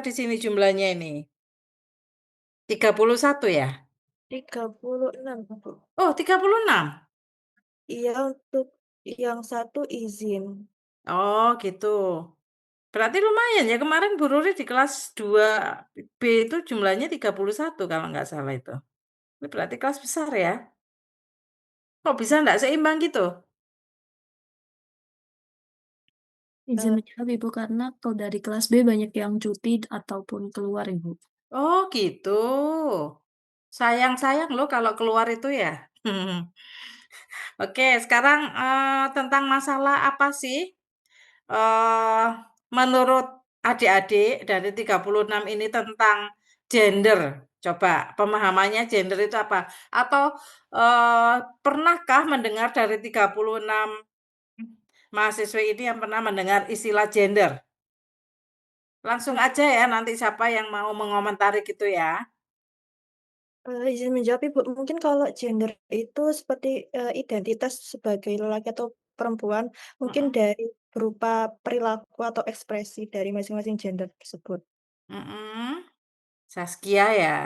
di sini jumlahnya ini? 31 ya? 36, Bu. Oh, 36? Iya, untuk yang satu izin. Oh, gitu. Berarti lumayan ya, kemarin Bu Ruri di kelas 2 B itu jumlahnya 31 kalau nggak salah itu. Ini berarti kelas besar ya? Kok bisa nggak seimbang gitu? Izin Eee, menjawab Ibu, karena kalau dari kelas B banyak yang cuti ataupun keluar Ibu. Oh, gitu. Sayang-sayang loh kalau keluar itu ya. Oke, sekarang, tentang masalah apa sih, eee, menurut adik-adik dari 36 ini tentang gender? Coba pemahamannya gender itu apa? Atau, pernahkah mendengar dari 36 mahasiswa ini yang pernah mendengar istilah gender? Langsung aja ya, nanti siapa yang mau mengomentari gitu ya. izin menjawab, Ibu. Mungkin kalau gender itu seperti, identitas sebagai lelaki atau perempuan, mungkin Mhm, dari berupa perilaku atau ekspresi dari masing-masing gender tersebut. mhm. Saskia ya.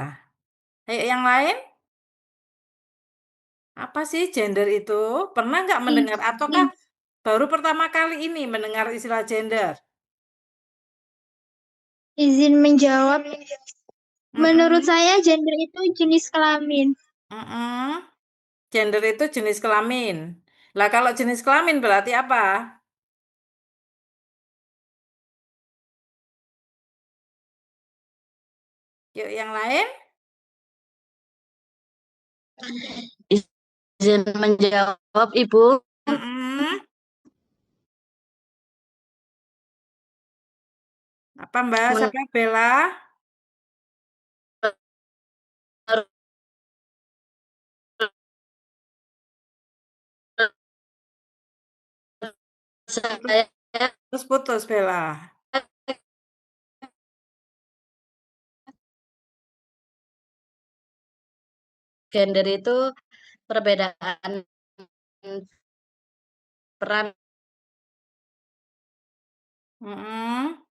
Yang lain? Apa sih gender itu? Pernah nggak mendengar ataukah Izin, baru pertama kali ini mendengar istilah gender? izin menjawab. Menurut Mhm, saya gender itu jenis kelamin. mhm. Gender itu jenis kelamin. Lah kalau jenis kelamin berarti apa? Yuk yang lain? Izin menjawab, Ibu. Mhm. Apa Mbak? Menurut Siapa? Bella? Putus, saya, putus Bella. gender itu perbedaan peran. Mhm.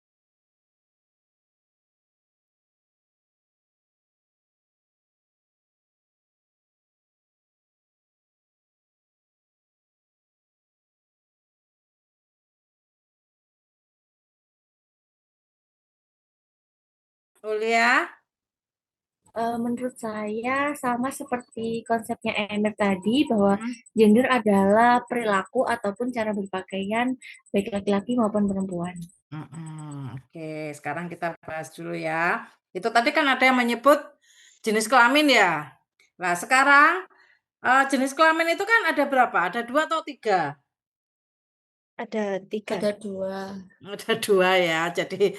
Ulia? Menurut saya sama seperti konsepnya Emir tadi, bahwa Mhm. gender adalah perilaku ataupun cara berpakaian baik laki-laki maupun perempuan. Mhm, oke, sekarang kita bahas dulu ya. Itu tadi kan ada yang menyebut jenis kelamin ya. Nah, sekarang, jenis kelamin itu kan ada berapa? Ada 2 atau 3? Ada 3. Ada dua. Ada 2 ya. Jadi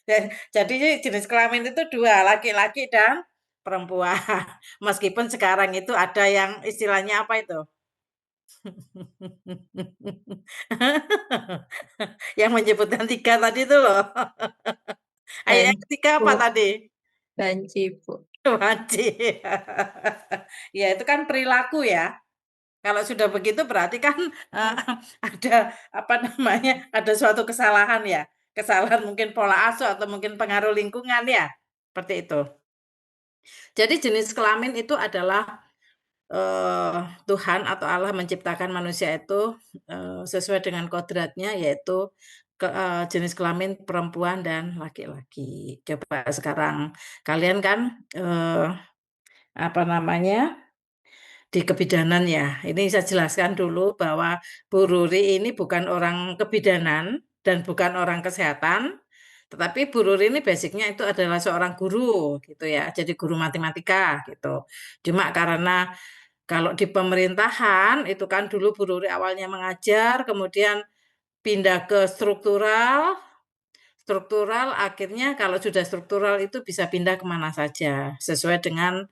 ja jadi jenis kelamin itu 2, laki-laki dan perempuan. Meskipun sekarang itu ada yang istilahnya apa itu? Yang menyebutkan 3 tadi itu loh. Ayo yang Banci, ketiga apa Bu. tadi? Banci, Bu. Wajib. Ya itu kan perilaku ya. Kalau sudah begitu berarti kan, ada apa namanya, ada suatu kesalahan ya. Kesalahan mungkin pola asuh atau mungkin pengaruh lingkungan ya, seperti itu. Jadi jenis kelamin itu adalah, Tuhan atau Allah menciptakan manusia itu, sesuai dengan kodratnya yaitu jenis kelamin perempuan dan laki-laki. Coba sekarang kalian kan, apa namanya, di kebidanan ya. Ini saya jelaskan dulu bahwa Bu Ruri ini bukan orang kebidanan dan bukan orang kesehatan, tetapi Bu Ruri ini basicnya itu adalah seorang guru gitu ya, jadi guru matematika gitu. Cuma karena kalau di pemerintahan itu kan dulu Bu Ruri awalnya mengajar, kemudian pindah ke struktural, struktural akhirnya kalau sudah struktural itu bisa pindah kemana saja sesuai dengan,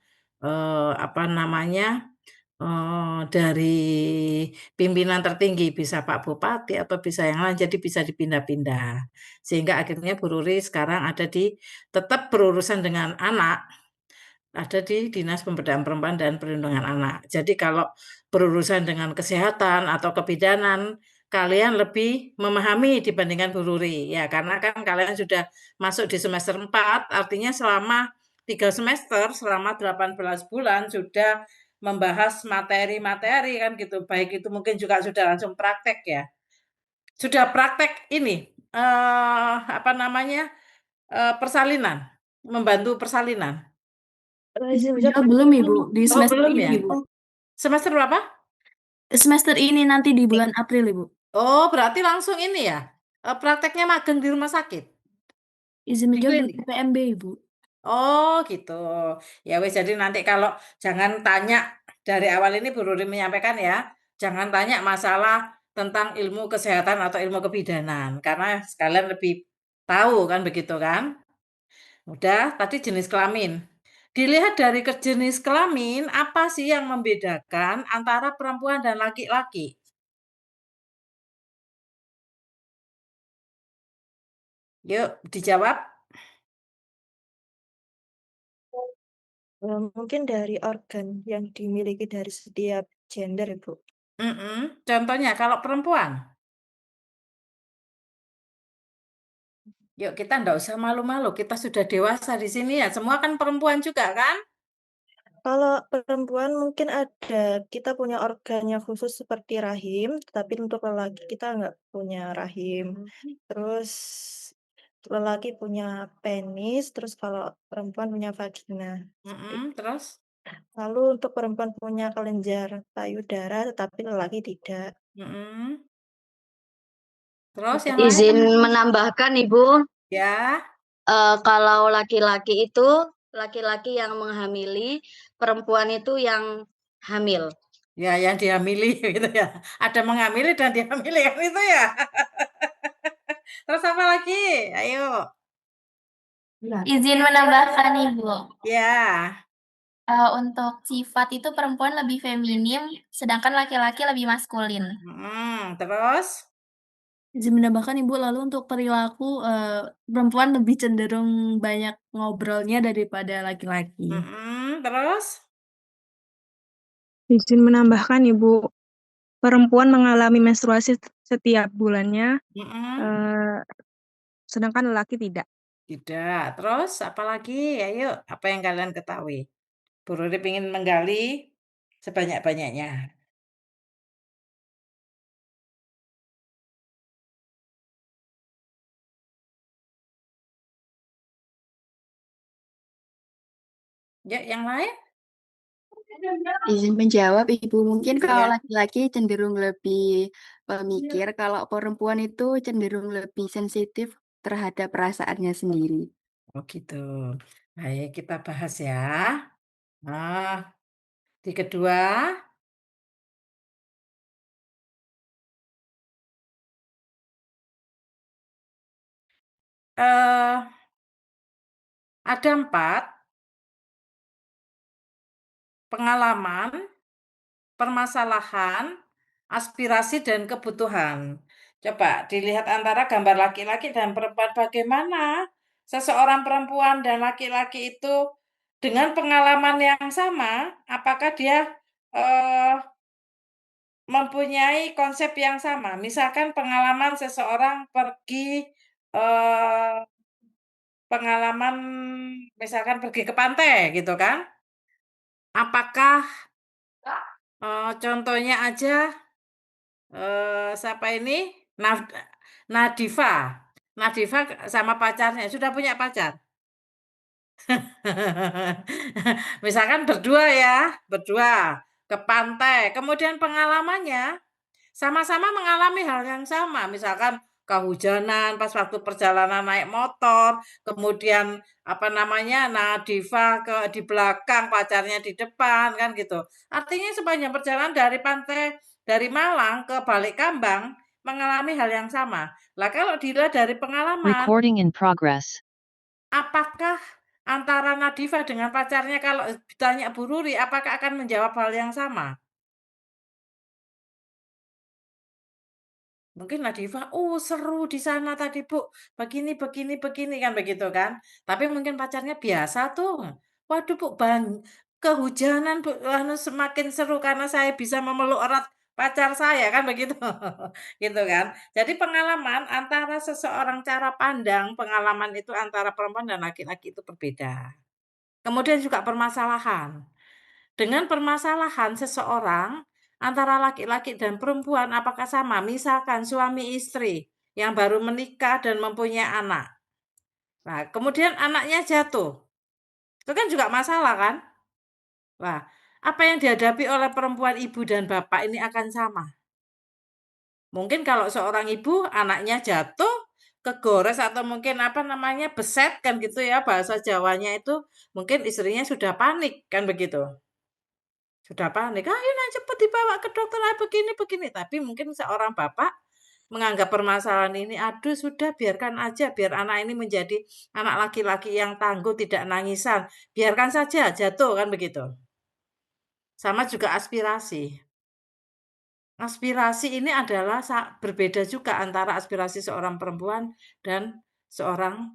apa namanya, dari pimpinan tertinggi, bisa Pak Bupati atau bisa yang lain, jadi bisa dipindah-pindah. Sehingga akhirnya Bu Ruri sekarang ada di tetap berurusan dengan anak, ada di Dinas Pemberdayaan Perempuan dan Perlindungan Anak. Jadi kalau berurusan dengan kesehatan atau kebidanan, kalian lebih memahami dibandingkan Bu Ruri. Ya, karena kan kalian sudah masuk di semester 4, artinya selama 3 semester, selama 18 bulan sudah membahas materi-materi kan gitu. Baik itu mungkin juga sudah langsung praktek ya. Sudah praktek ini, apa namanya, persalinan, membantu persalinan? Izin Izin menjawab menjawab belum, Ibu, di Oh, semester belum ini, ya? Ibu. Semester berapa? Semester ini nanti di bulan April, Ibu. Oh, berarti langsung ini ya, prakteknya magang di rumah sakit? Izin Di menjawab di klinik? PMB, Ibu. Oh, gitu. Ya wis, jadi nanti kalau jangan tanya dari awal ini Bu Ruri menyampaikan ya, jangan tanya masalah tentang ilmu kesehatan atau ilmu kebidanan, karena sekalian lebih tahu kan begitu kan? Udah, tadi jenis kelamin. Dilihat dari jenis kelamin, apa sih yang membedakan antara perempuan dan laki-laki? Yuk, dijawab. Mungkin dari organ yang dimiliki dari setiap gender, Ibu. Contohnya kalau perempuan, yuk kita ndak usah malu-malu, kita sudah dewasa di sini ya, semua kan perempuan juga kan? Kalau perempuan mungkin kita punya organ yang khusus seperti rahim, tapi untuk lelaki kita nggak punya rahim. Terus lelaki punya penis, terus kalau perempuan punya vagina. Terus? Lalu untuk perempuan punya kelenjar payudara, tetapi lelaki tidak. Mhm. Terus yang Seperti lain? Izin menambahkan, Ibu, Ya, kalau laki-laki yang menghamili, perempuan itu yang hamil. ya yang dihamili gitu ya. Ada menghamili dan dihamili kan itu ya. Terus apa lagi? Ayo. Izin menambahkan, Ibu. Ya. Untuk sifat itu perempuan lebih feminim, sedangkan laki-laki lebih maskulin. Terus? Izin menambahkan, Ibu, lalu untuk perilaku, perempuan lebih cenderung banyak ngobrolnya daripada laki-laki. Terus? Izin menambahkan, Ibu, perempuan mengalami menstruasi setiap bulannya, sedangkan lelaki tidak. Tidak. Terus apa lagi? Ayo, apa yang kalian ketahui? Bu Ruri ingin menggali sebanyak-banyaknya. Ya, yang lain? Izin menjawab, Ibu. Mungkin kalau Ya. laki-laki cenderung lebih pemikir, kalau perempuan itu cenderung lebih sensitif terhadap perasaannya sendiri. Oh gitu. Baik, kita bahas ya. Nah, di kedua, eh, ada 4 pengalaman, permasalahan, aspirasi, dan kebutuhan. Coba dilihat antara gambar laki-laki dan perempuan, bagaimana seseorang perempuan dan laki-laki itu dengan pengalaman yang sama, apakah dia mempunyai konsep yang sama? Misalkan pengalaman seseorang pergi, eee, pengalaman misalkan pergi ke pantai gitu kan. Apakah, contohnya aja, siapa ini, Nadifa. Nadifa sama pacarnya, sudah punya pacar? Misalkan berdua ya, berdua ke pantai, kemudian pengalamannya sama-sama mengalami hal yang sama, misalkan kehujanan pas waktu perjalanan naik motor, kemudian apa namanya, Nadifa di belakang, pacarnya di depan, kan gitu. Artinya sepanjang perjalanan dari pantai dari Malang ke Balikambang mengalami hal yang sama. Lah kalau dilihat dari pengalaman, Recording in progress. apakah antara Nadifa dengan pacarnya kalau ditanya Bu Ruri, apakah akan menjawab hal yang sama? Mungkin Nadifa, "Oh seru di sana tadi Bu, begini begini begini," kan begitu kan. Tapi mungkin pacarnya, "Biasa tuh, waduh Bu kehujanan Bu, anu semakin seru karena saya bisa memeluk erat pacar saya, kan begitu. Gitu kan. Jadi pengalaman antara seseorang cara pandang, pengalaman itu antara perempuan dan laki-laki itu berbeda. Kemudian juga permasalahan. Dengan permasalahan seseorang antara laki-laki dan perempuan apakah sama? Misalkan suami istri yang baru menikah dan mempunyai anak. Nah, kemudian anaknya jatuh. Itu kan juga masalah kan? Nah, apa yang dihadapi oleh perempuan ibu dan bapak ini akan sama. Mungkin kalau seorang ibu anaknya jatuh, kegores atau mungkin apa namanya beset kan gitu ya bahasa Jawanya itu, mungkin istrinya sudah panik kan begitu. Sudah panik, "Ayo nak cepet dibawa ke dokter, begini." Tapi mungkin seorang bapak menganggap permasalahan ini, "Aduh sudah biarkan aja, biar anak ini menjadi anak laki-laki yang tangguh, tidak nangisan. Biarkan saja jatuh," kan begitu. Sama juga aspirasi. Aspirasi ini adalah berbeda juga antara aspirasi seorang perempuan dan seorang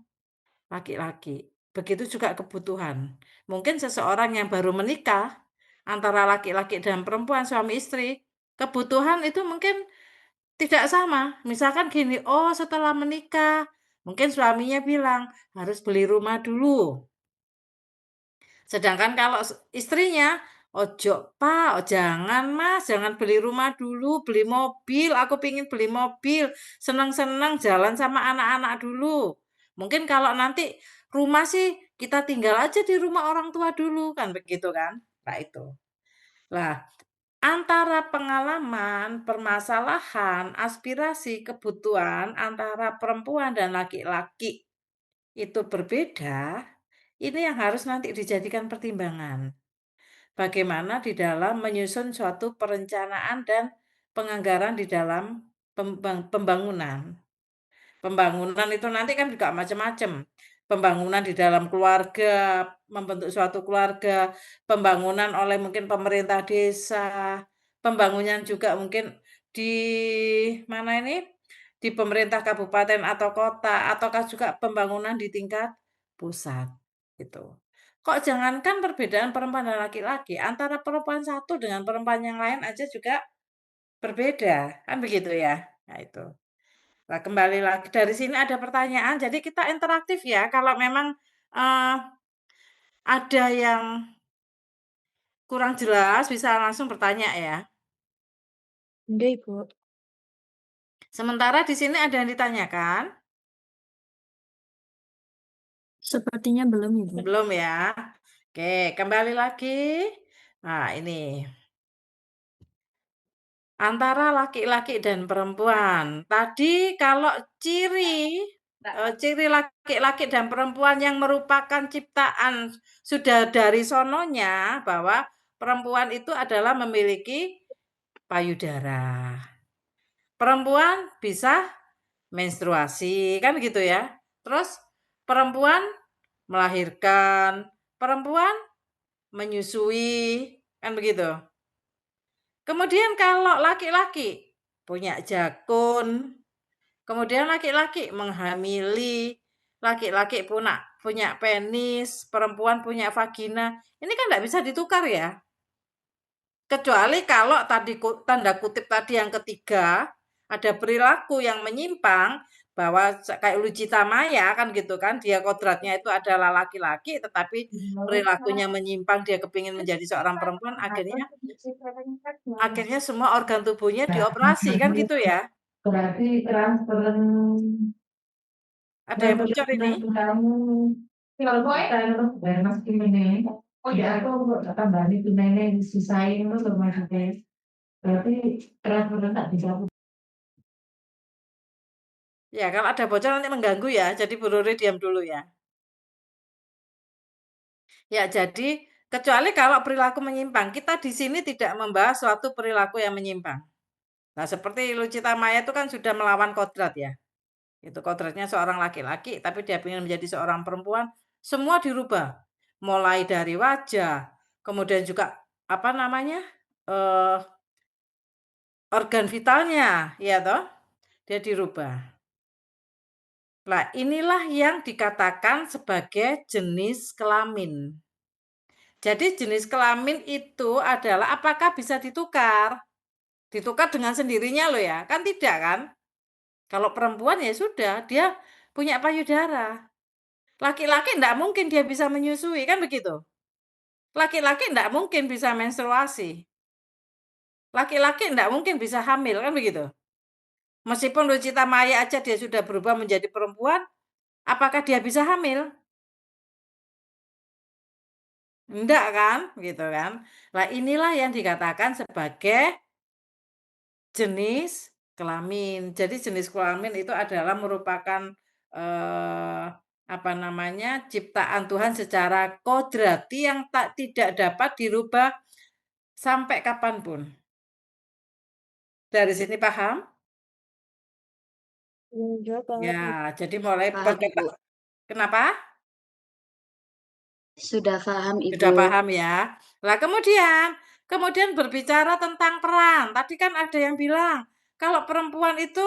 laki-laki. Begitu juga kebutuhan. Mungkin seseorang yang baru menikah, antara laki-laki dan perempuan, suami istri, kebutuhan itu mungkin tidak sama. Misalkan gini, oh setelah menikah, mungkin suaminya bilang, harus beli rumah dulu. Sedangkan kalau istrinya, "Ojo Pak, jangan Mas, jangan beli rumah dulu, beli mobil, aku pingin beli mobil, senang-senang jalan sama anak-anak dulu. Mungkin kalau nanti rumah sih kita tinggal aja di rumah orang tua dulu," kan begitu kan. Nah itu. Lah, antara pengalaman, permasalahan, aspirasi, kebutuhan antara perempuan dan laki-laki itu berbeda, ini yang harus nanti dijadikan pertimbangan. Bagaimana di dalam menyusun suatu perencanaan dan penganggaran di dalam pembangunan. Pembangunan itu nanti kan juga macam-macam. Pembangunan di dalam keluarga, membentuk suatu keluarga, pembangunan oleh mungkin pemerintah desa, pembangunan juga mungkin di mana ini, di pemerintah kabupaten atau kota, ataukah juga pembangunan di tingkat pusat, gitu. Kok jangankan perbedaan perempuan dan laki-laki, antara perempuan satu dengan perempuan yang lain aja juga berbeda, kan begitu ya? Nah itu. Nah, kembali lagi dari sini ada pertanyaan, jadi kita interaktif ya, kalau memang, eee, ada yang kurang jelas bisa langsung bertanya ya. Enggak, Ibu. Sementara di sini ada yang ditanyakan? Sepertinya belum, Ibu. Belum ya? Oke, kembali lagi. Nah, ini. Antara laki-laki dan perempuan. Tadi kalau ciri laki-laki dan perempuan yang merupakan ciptaan sudah dari sononya bahwa perempuan itu adalah memiliki payudara. Perempuan bisa menstruasi, kan gitu ya. Terus perempuan melahirkan, perempuan menyusui, kan begitu. Kemudian kalau laki-laki punya jakun, kemudian laki-laki menghamili, laki-laki punya penis, perempuan punya vagina. Ini kan tidak bisa ditukar ya. Kecuali kalau tadi tanda kutip tadi yang ketiga, ada perilaku yang menyimpang, bahwa kayak Lucita Maya kan gitu kan, dia kodratnya itu adalah laki-laki, tetapi perilakunya menyimpang, dia kepingin menjadi seorang perempuan, akhirnya semua organ tubuhnya dioperasi, kan gitu ya. Berarti transfer Ada yang bocor ini? kamu kalau dari Mas Kim ini, oh ya aku tambahan itu nenek disisain lu sama juga. Berarti transfer tak bisa. Ya, kalau ada bocor nanti mengganggu ya, jadi Bu Ruri diam dulu ya. Ya, jadi kecuali kalau perilaku menyimpang, kita di sini tidak membahas suatu perilaku yang menyimpang. Nah, seperti Lucita Maya itu kan sudah melawan kodrat ya. Itu kodratnya seorang laki-laki, tapi dia ingin menjadi seorang perempuan, semua dirubah. Mulai dari wajah, kemudian juga apa namanya? Organ vitalnya, ya toh? Dia dirubah. Nah, inilah yang dikatakan sebagai jenis kelamin. Jadi jenis kelamin itu adalah apakah bisa ditukar? Ditukar dengan sendirinya loh ya, kan tidak kan? Kalau perempuan ya sudah, dia punya payudara. Laki-laki enggak mungkin dia bisa menyusui, kan begitu? Laki-laki enggak mungkin bisa menstruasi. Laki-laki enggak mungkin bisa hamil, kan begitu? Meskipun Lucita Maya aja dia sudah berubah menjadi perempuan, apakah dia bisa hamil? Enggak kan, gitu kan. Nah, inilah yang dikatakan sebagai jenis kelamin. Jadi jenis kelamin itu adalah merupakan, apa namanya, ciptaan Tuhan secara kodrati yang tidak dapat dirubah sampai kapanpun. Dari sini paham? Jawab banget. Ya, jadi mulai Paham, Ibu. kenapa? Sudah paham, Sudah Ibu. paham ya. Nah, kemudian berbicara tentang peran. Tadi kan ada yang bilang, kalau perempuan itu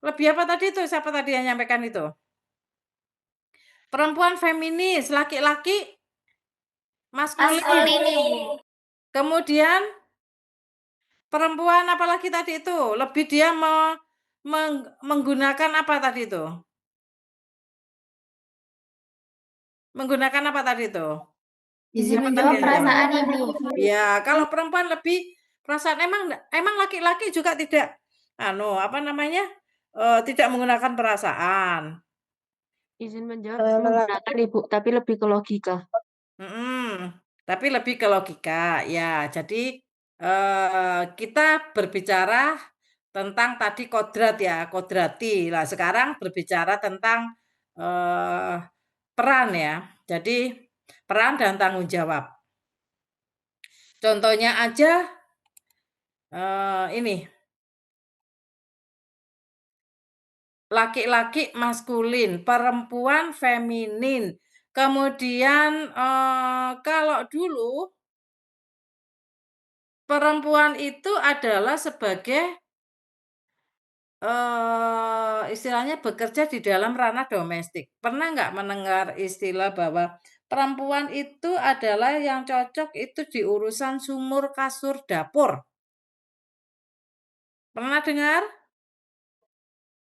lebih apa tadi itu? Siapa tadi yang nyampaikan itu? Perempuan feminis, laki-laki maskulin. Maskulin, Ibu. Kemudian perempuan apalagi tadi itu? Lebih dia menggunakan apa tadi itu? Menggunakan apa tadi itu? Izin Siapa menjawab tadi yang jawab? perasaan, Ibu. Ya, kalau perempuan lebih perasaan emang laki-laki juga tidak apa namanya? Tidak menggunakan perasaan. Izin menjawab Lelaki menggunakan Ibu, tapi lebih ke logika. Tapi lebih ke logika. Ya, jadi kita berbicara tentang tadi kodrat ya, kodrati. Nah, sekarang berbicara tentang peran ya. Jadi peran dan tanggung jawab. Contohnya aja ini. Laki-laki maskulin, perempuan feminin. Kemudian, kalau dulu perempuan itu adalah sebagai, istilahnya bekerja di dalam ranah domestik. Pernah nggak mendengar istilah bahwa perempuan itu adalah yang cocok itu di urusan sumur, kasur, dapur? Pernah dengar?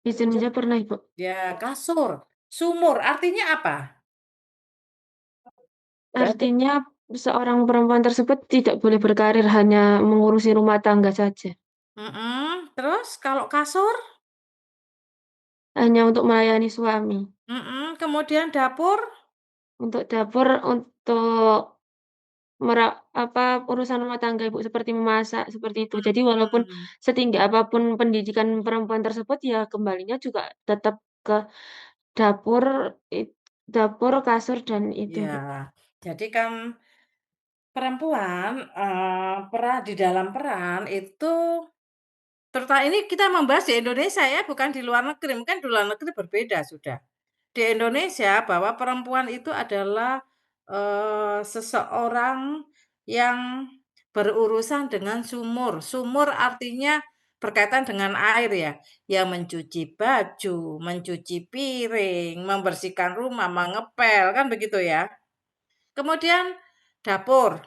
Izin menjawab pernah, Ibu. Ya, kasur. Sumur artinya apa? Artinya seorang perempuan tersebut tidak boleh berkarir, hanya mengurusi rumah tangga saja. Terus kalau kasur? Hanya untuk melayani suami. Kemudian dapur? Untuk dapur, untuk urusan rumah tangga, Ibu, seperti memasak, seperti itu. Jadi walaupun Mhm. setinggi apapun pendidikan perempuan tersebut, ya kembalinya juga tetap ke dapur, dapur, kasur, dan itu, Bu. Ya, jadi kan perempuan, di dalam peran itu terutama ini kita membahas di Indonesia ya, bukan di luar negeri, mungkin di luar negeri berbeda sudah. Di Indonesia bahwa perempuan itu adalah, seseorang yang berurusan dengan sumur. Sumur artinya berkaitan dengan air ya, yang mencuci baju, mencuci piring, membersihkan rumah, mengepel, kan begitu ya. Kemudian dapur.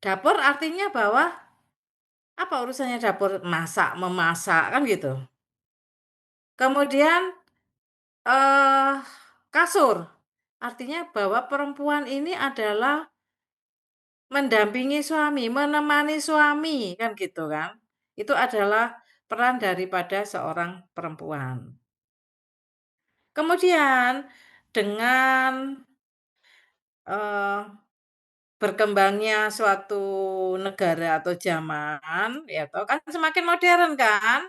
Dapur artinya bahwa apa urusannya dapur? Masak, memasak, kan gitu. Kemudian, eee, kasur, artinya bahwa perempuan ini adalah mendampingi suami, menemani suami, kan gitu kan. Itu adalah peran daripada seorang perempuan. Kemudian dengan, eee, berkembangnya suatu negara atau zaman, ya toh kan semakin modern kan.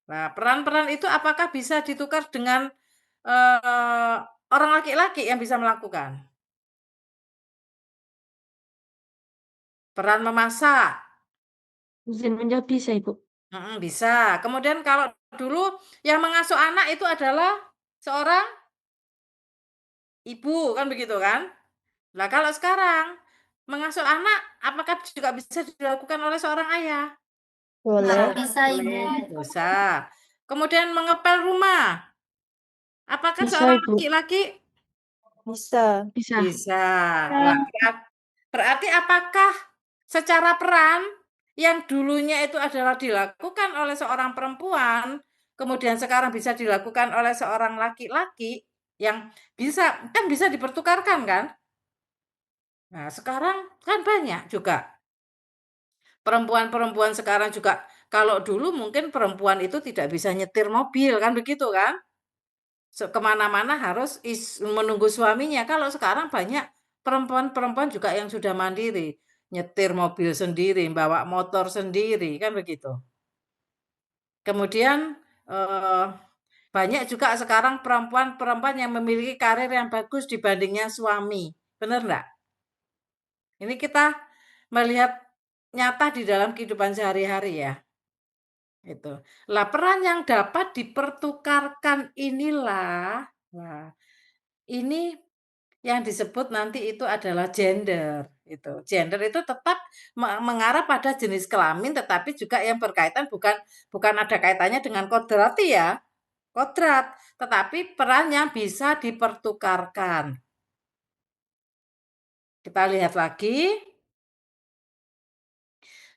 Nah, peran-peran itu apakah bisa ditukar dengan, eee, orang laki-laki yang bisa melakukan? Peran memasak, Izin menjawab bisa, Ibu. bisa. Kemudian kalau dulu yang mengasuh anak itu adalah seorang ibu, kan begitu kan? Nah, kalau sekarang mengasuh anak apakah juga bisa dilakukan oleh seorang ayah? boleh. Bisa, Ibu. Bisa. Kemudian mengepel rumah, apakah Bisa, seorang Ibu. laki-laki? Bisa. Bisa. Nah, berarti apakah secara peran yang dulunya itu adalah dilakukan oleh seorang perempuan, kemudian sekarang bisa dilakukan oleh seorang laki-laki, yang bisa dipertukarkan kan? Nah, sekarang kan banyak juga. Perempuan-perempuan sekarang juga, kalau dulu mungkin perempuan itu tidak bisa nyetir mobil, kan begitu kan? Kemana-mana harus menunggu suaminya. Kalau sekarang banyak perempuan-perempuan juga yang sudah mandiri, nyetir mobil sendiri, bawa motor sendiri, kan begitu. Kemudian banyak juga sekarang perempuan-perempuan yang memiliki karir yang bagus dibandingnya suami. Benar enggak? Ini kita melihat nyata di dalam kehidupan sehari-hari ya. Itu. Lah peran yang dapat dipertukarkan inilah, nah, ini yang disebut nanti itu adalah gender. Itu. Gender itu tetap mengarah pada jenis kelamin, tetapi juga yang berkaitan bukan ada kaitannya dengan kodrati ya, kodrat, tetapi peran yang bisa dipertukarkan. Kita lihat lagi.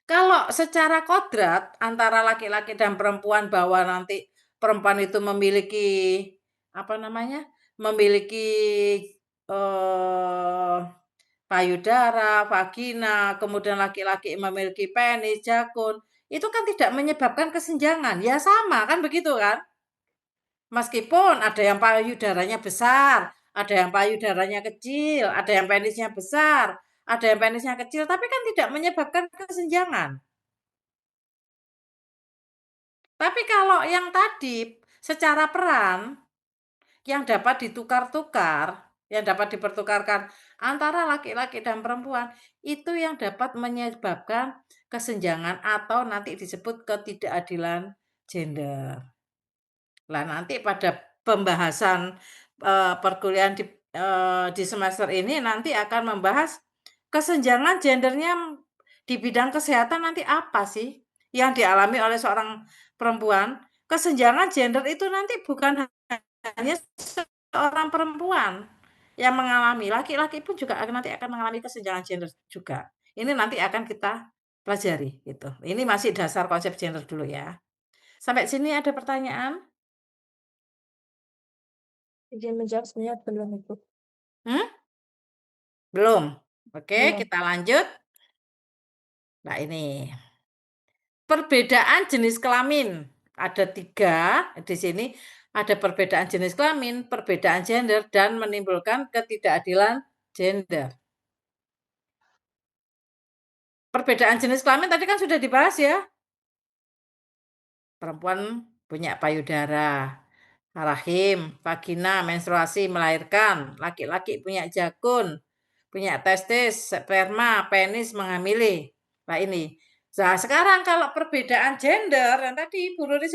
Kalau secara kodrat antara laki-laki dan perempuan bahwa nanti perempuan itu memiliki apa namanya? Memiliki payudara, vagina, kemudian laki-laki memiliki penis, jakun, itu kan tidak menyebabkan kesenjangan. Ya sama kan begitu kan? Meskipun ada yang payudaranya besar, ada yang payudaranya kecil, ada yang penisnya besar, ada yang penisnya kecil, tapi kan tidak menyebabkan kesenjangan. Tapi kalau yang tadi secara peran yang dapat ditukar-tukar, yang dapat dipertukarkan antara laki-laki dan perempuan, itu yang dapat menyebabkan kesenjangan atau nanti disebut ketidakadilan gender. Lah nanti pada pembahasan perkuliahan di semester ini nanti akan membahas kesenjangan gendernya di bidang kesehatan nanti apa sih yang dialami oleh seorang perempuan. Kesenjangan gender itu nanti bukan hanya seorang perempuan yang mengalami, laki-laki pun juga nanti akan mengalami kesenjangan gender juga. Ini nanti akan kita pelajari gitu. Ini masih dasar konsep gender dulu ya. Sampai sini ada pertanyaan? Izin menjawab sebenarnya belum Ibu. Belum? Oke, Belum. kita lanjut. Nah ini, perbedaan jenis kelamin. Ada 3 di sini. Ada perbedaan jenis kelamin, perbedaan gender, dan menimbulkan ketidakadilan gender. Perbedaan jenis kelamin tadi kan sudah dibahas ya. Perempuan punya payudara, rahim, vagina, menstruasi, melahirkan. Laki-laki punya jakun, punya testis, sperma, penis, menghamili. Nah ini. Nah sekarang kalau perbedaan gender yang tadi Bu Ruri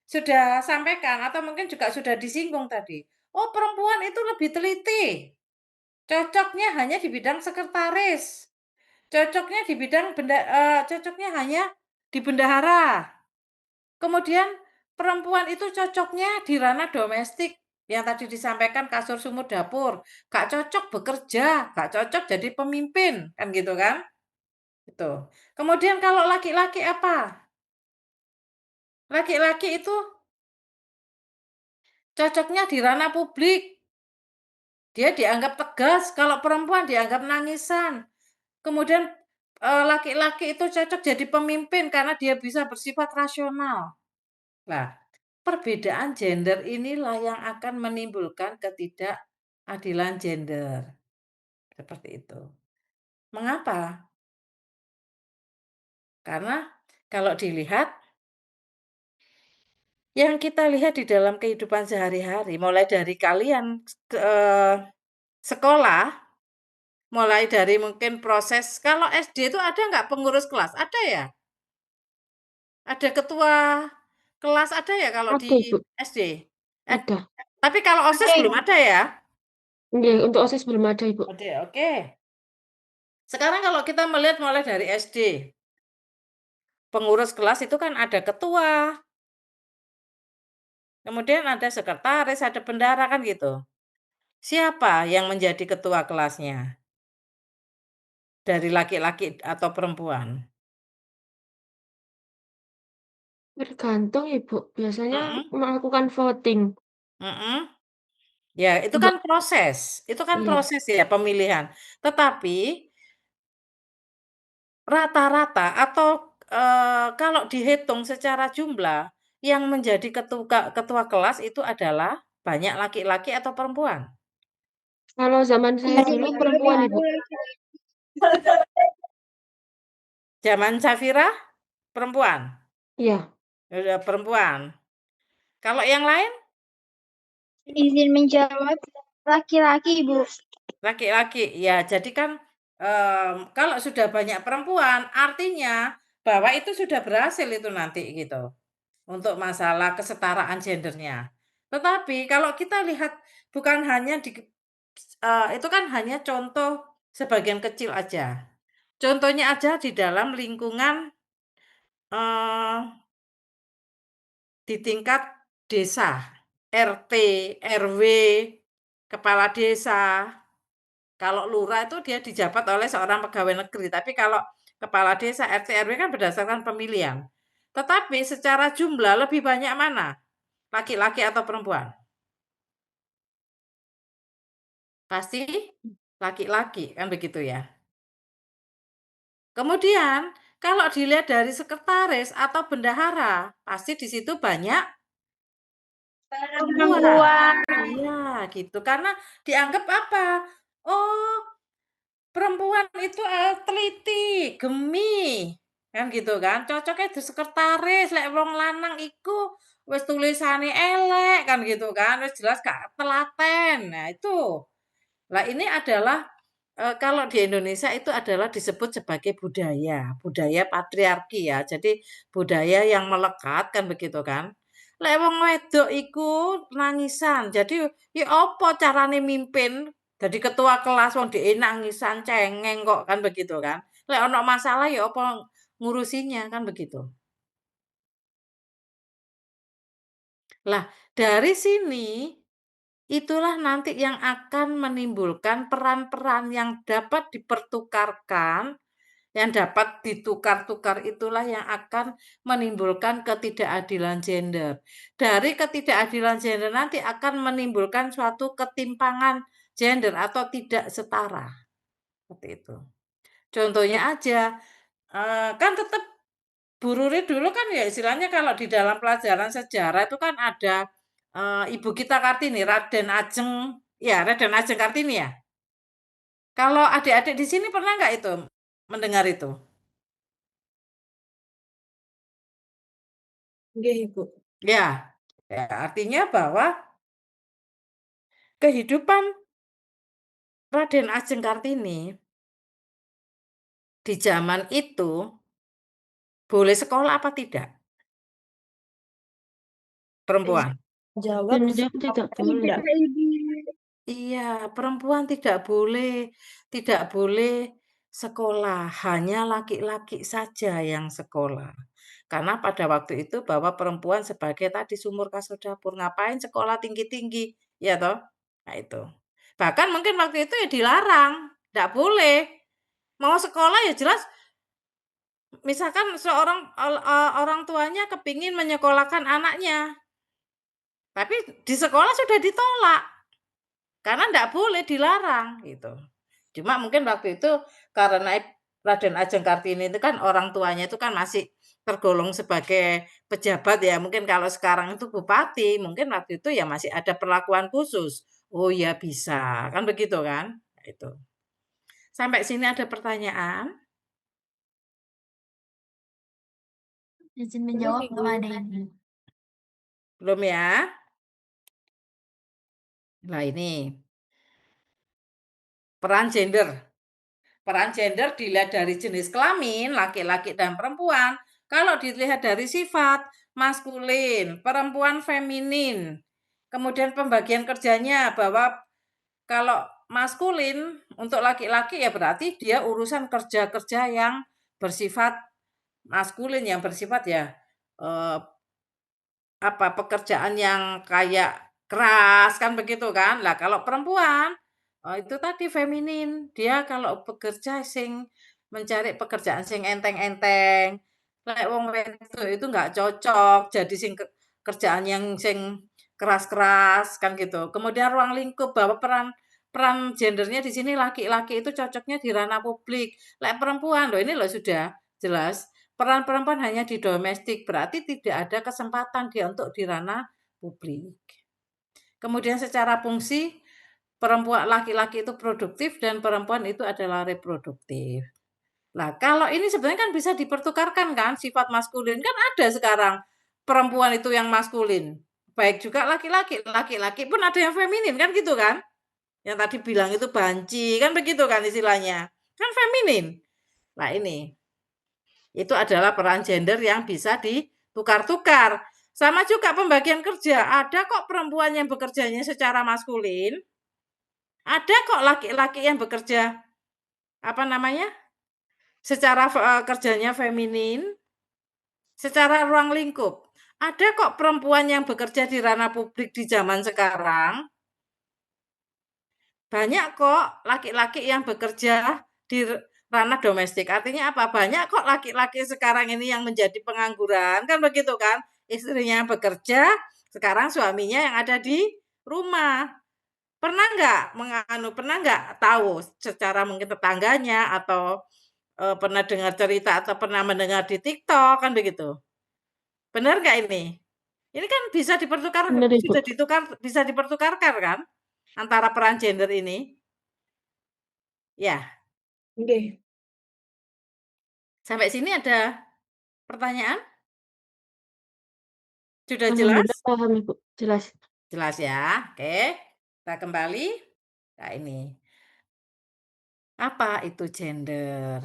sudah sampaikan atau mungkin juga sudah disinggung tadi. Oh perempuan itu lebih teliti. Cocoknya hanya di bidang sekretaris. Cocoknya di bidang cocoknya hanya di bendahara. Kemudian perempuan itu cocoknya di ranah domestik, yang tadi disampaikan kasur sumur dapur, gak cocok bekerja, gak cocok jadi pemimpin, kan gitu kan? Itu. Kemudian kalau laki-laki apa? Laki-laki itu cocoknya di ranah publik. Dia dianggap tegas, kalau perempuan dianggap nangisan. Kemudian laki-laki itu cocok jadi pemimpin karena dia bisa bersifat rasional. Nah, perbedaan gender inilah yang akan menimbulkan ketidakadilan gender. Seperti itu. Mengapa? Karena kalau dilihat, yang kita lihat di dalam kehidupan sehari-hari, mulai dari kalian sekolah, mulai dari mungkin proses, kalau SD itu ada nggak pengurus kelas? Ada ya? Ada ketua kelas ada ya kalau Ada, di Ibu. SD? Ada. Tapi kalau OSIS Ada, belum Ibu. ada ya? Nggih, untuk OSIS belum ada, Ibu. Ada, oke. Sekarang kalau kita melihat mulai dari SD, pengurus kelas itu kan ada ketua, kemudian ada sekretaris, ada bendahara kan gitu. Siapa yang menjadi ketua kelasnya? Dari laki-laki atau perempuan? Tergantung Ibu, biasanya Mhm, melakukan voting. mhm. Ya, itu Coba kan iya, proses ya pemilihan. Tetapi rata-rata atau, kalau dihitung secara jumlah, yang menjadi ketua kelas itu adalah banyak laki-laki atau perempuan? kalau zaman saya Dari dulu dulu perempuan ibu Ibu. Zaman Safira perempuan? Iya, Udah perempuan. Kalau yang lain izin menjawab laki-laki ibu. laki-laki. Ya, jadi kan, kalau sudah banyak perempuan, artinya bahwa itu sudah berhasil itu nanti gitu, untuk masalah kesetaraan gendernya. Tetapi kalau kita lihat bukan hanya itu kan hanya contoh sebagian kecil aja. Contohnya aja di dalam lingkungan, eee, di tingkat desa, RT, RW, kepala desa. Kalau lurah itu dia dijabat oleh seorang pegawai negeri, tapi kalau kepala desa, RT, RW kan berdasarkan pemilihan. Tetapi secara jumlah lebih banyak mana? Laki-laki atau perempuan? Pasti laki-laki, kan begitu ya. Kemudian kalau dilihat dari sekretaris atau bendahara, pasti di situ banyak perempuan. Perempuan. Iya, gitu. Karena dianggap apa? Oh, perempuan itu, teliti, gemih, kan gitu kan, cocoknya di sekretaris, lek wong lanang iku wis tulisane elek, kan gitu kan, wis jelas gak telaten. Nah itu. Lah ini adalah, kalau di Indonesia itu adalah disebut sebagai budaya patriarki ya. Jadi budaya yang melekat kan begitu kan. Lek wong wedok iku nangisan. Jadi ya apa carane mimpin dadi ketua kelas wong dhek nangisan cengeng kok kan begitu kan. Lek ana masalah ya apa ngurusinya kan begitu. Lah dari sini itulah nanti yang akan menimbulkan peran-peran yang dapat dipertukarkan, yang dapat ditukar-tukar itulah yang akan menimbulkan ketidakadilan gender. Dari ketidakadilan gender nanti akan menimbulkan suatu ketimpangan gender atau tidak setara, seperti itu. Contohnya aja, kan tetap Bu Ruri dulu kan ya istilahnya kalau di dalam pelajaran sejarah itu kan ada, Ibu kita Kartini, Raden Ajeng ya Raden Ajeng Kartini ya? Kalau adik-adik di sini pernah nggak itu, mendengar itu? Nggih, Ibu. Ya, ya artinya bahwa kehidupan Raden Ajeng Kartini di zaman itu boleh sekolah apa tidak Izin perempuan? jawab dan jawab tidak boleh. tidak. Tidak ibu. Iya, perempuan tidak boleh sekolah, hanya laki-laki saja yang sekolah. Karena pada waktu itu bahwa perempuan sebagai tadi sumur kasur dapur, ngapain sekolah tinggi-tinggi, ya toh? Nah itu. Bahkan mungkin waktu itu ya dilarang, nggak boleh. Mau sekolah ya jelas, misalkan orang tuanya kepingin menyekolahkan anaknya, tapi di sekolah sudah ditolak. Karena ndak boleh, dilarang, gitu. Cuma mungkin waktu itu karena Raden Ajeng Kartini itu kan orang tuanya itu kan masih tergolong sebagai pejabat ya, mungkin kalau sekarang itu bupati, mungkin waktu itu ya masih ada perlakuan khusus. Oh ya bisa, kan begitu kan? Nah, itu. Sampai sini ada pertanyaan? Izin Belum, menjawab Ibu. belum ada Ibu. Belum ya? Nah ini, peran gender. Peran gender dilihat dari jenis kelamin, laki-laki dan perempuan. Kalau dilihat dari sifat, maskulin, perempuan feminin. Kemudian pembagian kerjanya bahwa kalau maskulin untuk laki-laki ya berarti dia urusan kerja-kerja yang bersifat maskulin, yang bersifat ya eh, apa pekerjaan yang kayak keras kan begitu kan. Lah kalau perempuan itu tadi feminin, dia kalau bekerja mencari pekerjaan sing enteng-enteng, Lek wong wedok itu nggak cocok jadi kerjaan yang sing keras-keras kan gitu. Kemudian ruang lingkup bahwa peran peran gendernya di sini laki-laki itu cocoknya di ranah publik. Lek perempuan loh ini loh sudah jelas peran perempuan hanya di domestik, berarti tidak ada kesempatan dia untuk di ranah publik. Kemudian secara fungsi perempuan laki-laki itu produktif dan perempuan itu adalah reproduktif. Nah, kalau ini sebenarnya kan bisa dipertukarkan kan sifat maskulin kan ada sekarang perempuan itu yang maskulin. Baik juga laki-laki, laki-laki pun ada yang feminin kan gitu kan? Yang tadi bilang itu banci kan begitu kan istilahnya. Kan feminin. Nah, ini itu adalah peran gender yang bisa ditukar-tukar. Sama juga pembagian kerja. Ada kok perempuan yang bekerjanya secara maskulin. Ada kok laki-laki yang bekerja apa namanya? Secara kerjanya feminin. Secara ruang lingkup. Ada kok perempuan yang bekerja di ranah publik di zaman sekarang. Banyak kok laki-laki yang bekerja di ranah domestik. Artinya apa? Banyak kok laki-laki sekarang ini yang menjadi pengangguran. Kan begitu kan? Istrinya bekerja, sekarang suaminya yang ada di rumah. Pernah nggak tahu secara mungkin tetangganya atau pernah dengar cerita atau pernah mendengar di TikTok kan begitu. Benar nggak ini? Ini kan bisa Bener, Ibu. bisa dipertukarkan kan antara peran gender ini? Ya, Oke. sampai sini ada pertanyaan? Sudah jelas? Alhamdulillah paham, Ibu. Jelas. Jelas ya. Oke. Kita kembali. Nah, ini. Apa itu gender?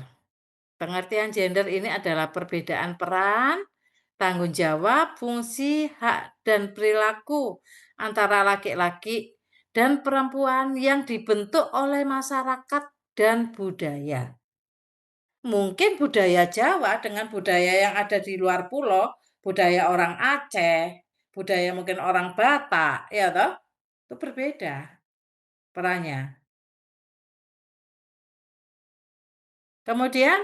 Pengertian gender ini adalah perbedaan peran, tanggung jawab, fungsi, hak, dan perilaku antara laki-laki dan perempuan yang dibentuk oleh masyarakat dan budaya. Mungkin budaya Jawa dengan budaya yang ada di luar pulau, budaya orang Aceh, budaya mungkin orang Batak, ya toh, itu berbeda perannya. Kemudian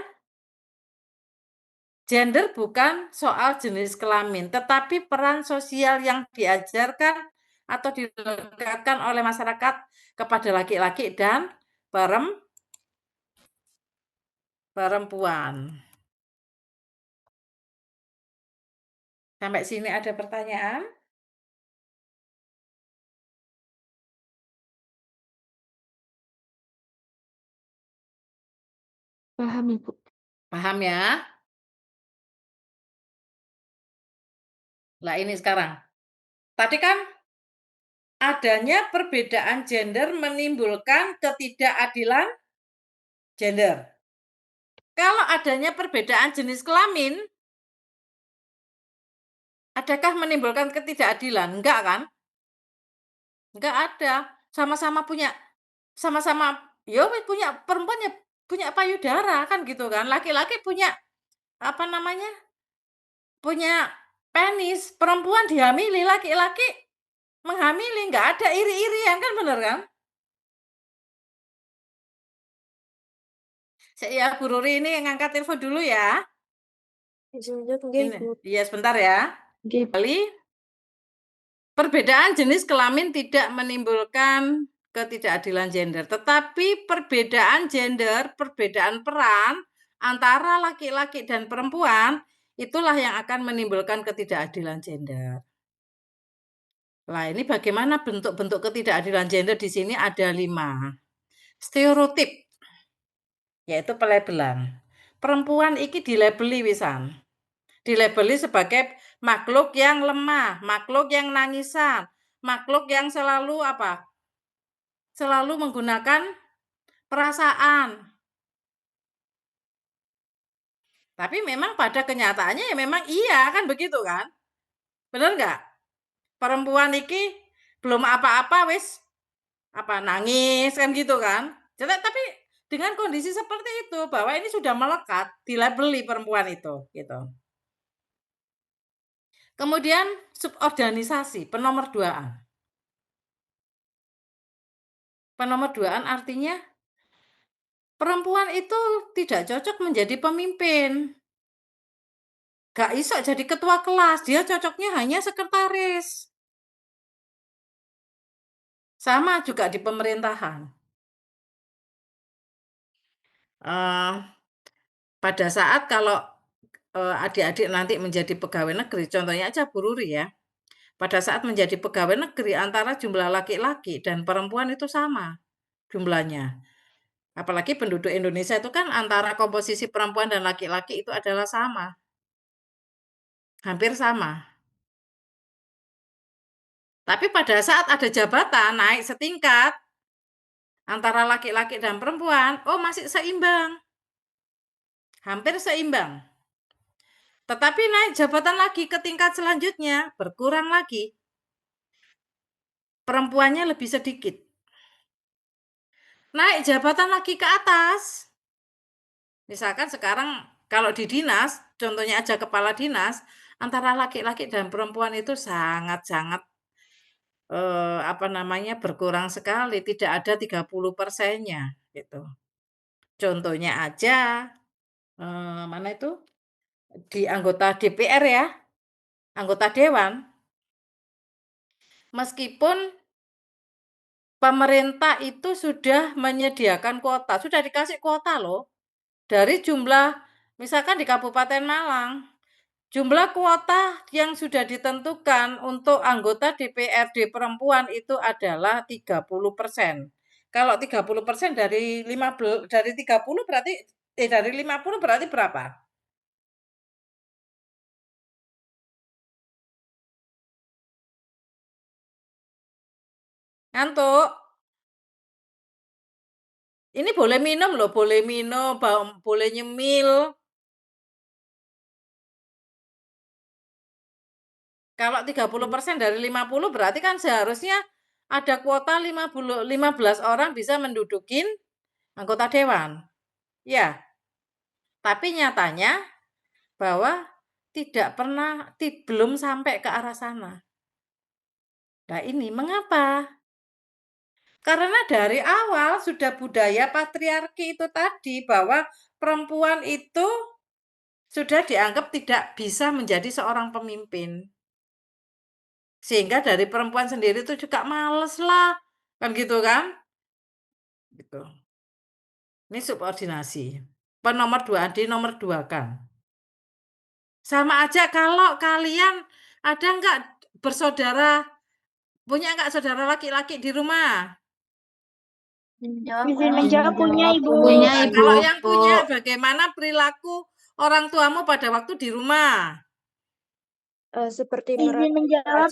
gender bukan soal jenis kelamin, tetapi peran sosial yang diajarkan atau dilekatkan oleh masyarakat kepada laki-laki dan perempuan. Sampai sini ada pertanyaan? Paham, Ibu. Paham ya? Lah ini sekarang. Tadi kan adanya perbedaan gender menimbulkan ketidakadilan gender. Kalau adanya perbedaan jenis kelamin, adakah menimbulkan ketidakadilan? Enggak kan? Enggak ada. Sama-sama punya punya perempuan ya punya payudara kan gitu kan. Laki-laki punya apa namanya? Punya penis, perempuan dihamili, laki-laki menghamili, enggak ada iri-irian kan bener kan? Ya, Bu Ruri ini ngangkat telepon dulu ya. Iya sebentar ya. Oke, Kali perbedaan jenis kelamin tidak menimbulkan ketidakadilan gender, tetapi perbedaan gender, perbedaan peran antara laki-laki dan perempuan itulah yang akan menimbulkan ketidakadilan gender. Nah, ini bagaimana bentuk-bentuk ketidakadilan gender di sini ada 5. Stereotip, yaitu pelabelan. Perempuan iki dilabeli wisan. Dilabeli sebagai makhluk yang lemah, makhluk yang nangisan, makhluk yang selalu apa? Selalu menggunakan perasaan. Tapi memang pada kenyataannya ya memang iya kan begitu kan? Bener nggak? Perempuan iki belum apa-apa wis apa nangis kan gitu kan? Tapi dengan kondisi seperti itu bahwa ini sudah melekat dilabeli perempuan itu gitu. Kemudian suborganisasi, penomorduaan. Penomorduaan artinya perempuan itu tidak cocok menjadi pemimpin. Gak iso jadi ketua kelas, dia cocoknya hanya sekretaris. Sama juga di pemerintahan. Pada saat kalau adik-adik nanti menjadi pegawai negeri, contohnya aja Bu Ruri ya. Pada saat menjadi pegawai negeri antara jumlah laki-laki dan perempuan itu sama jumlahnya. Apalagi penduduk Indonesia itu kan antara komposisi perempuan dan laki-laki itu adalah sama. Hampir sama. Tapi pada saat ada jabatan naik setingkat antara laki-laki dan perempuan, oh masih seimbang. Hampir seimbang. Tetapi naik jabatan lagi ke tingkat selanjutnya, berkurang lagi. Perempuannya lebih sedikit. Naik jabatan lagi ke atas. Misalkan sekarang kalau di dinas, contohnya aja kepala dinas, antara laki-laki dan perempuan itu sangat-sangat berkurang sekali, tidak ada 30%-nya gitu. Contohnya aja mana itu? Di anggota DPR ya, anggota dewan. Meskipun pemerintah itu sudah menyediakan kuota, sudah dikasih kuota loh. Dari jumlah, misalkan di Kabupaten Malang, jumlah kuota yang sudah ditentukan untuk anggota DPRD perempuan itu adalah 30%. Kalau 30% dari 30 berarti dari 50 berarti berapa? Ngantuk. Ini boleh minum loh, boleh minum, boleh nyemil. Kalau 30% dari 50 berarti kan seharusnya ada kuota 15 orang bisa mendudukin anggota dewan. Ya. Tapi nyatanya bahwa belum sampai ke arah sana. Nah ini mengapa? Karena dari awal sudah budaya patriarki itu tadi, bahwa perempuan itu sudah dianggap tidak bisa menjadi seorang pemimpin. Sehingga dari perempuan sendiri itu juga males lah. Kan gitu kan? Gitu. Ini subordinasi. Nomor 2, nomor 2 kan. Sama aja kalau kalian ada enggak bersaudara, punya enggak saudara laki-laki di rumah? Izin menjawab punya Ibu. Punya, Nah, Ibu. kalau yang punya, bagaimana perilaku orang tuamu pada waktu di rumah? Seperti Izin menjawab.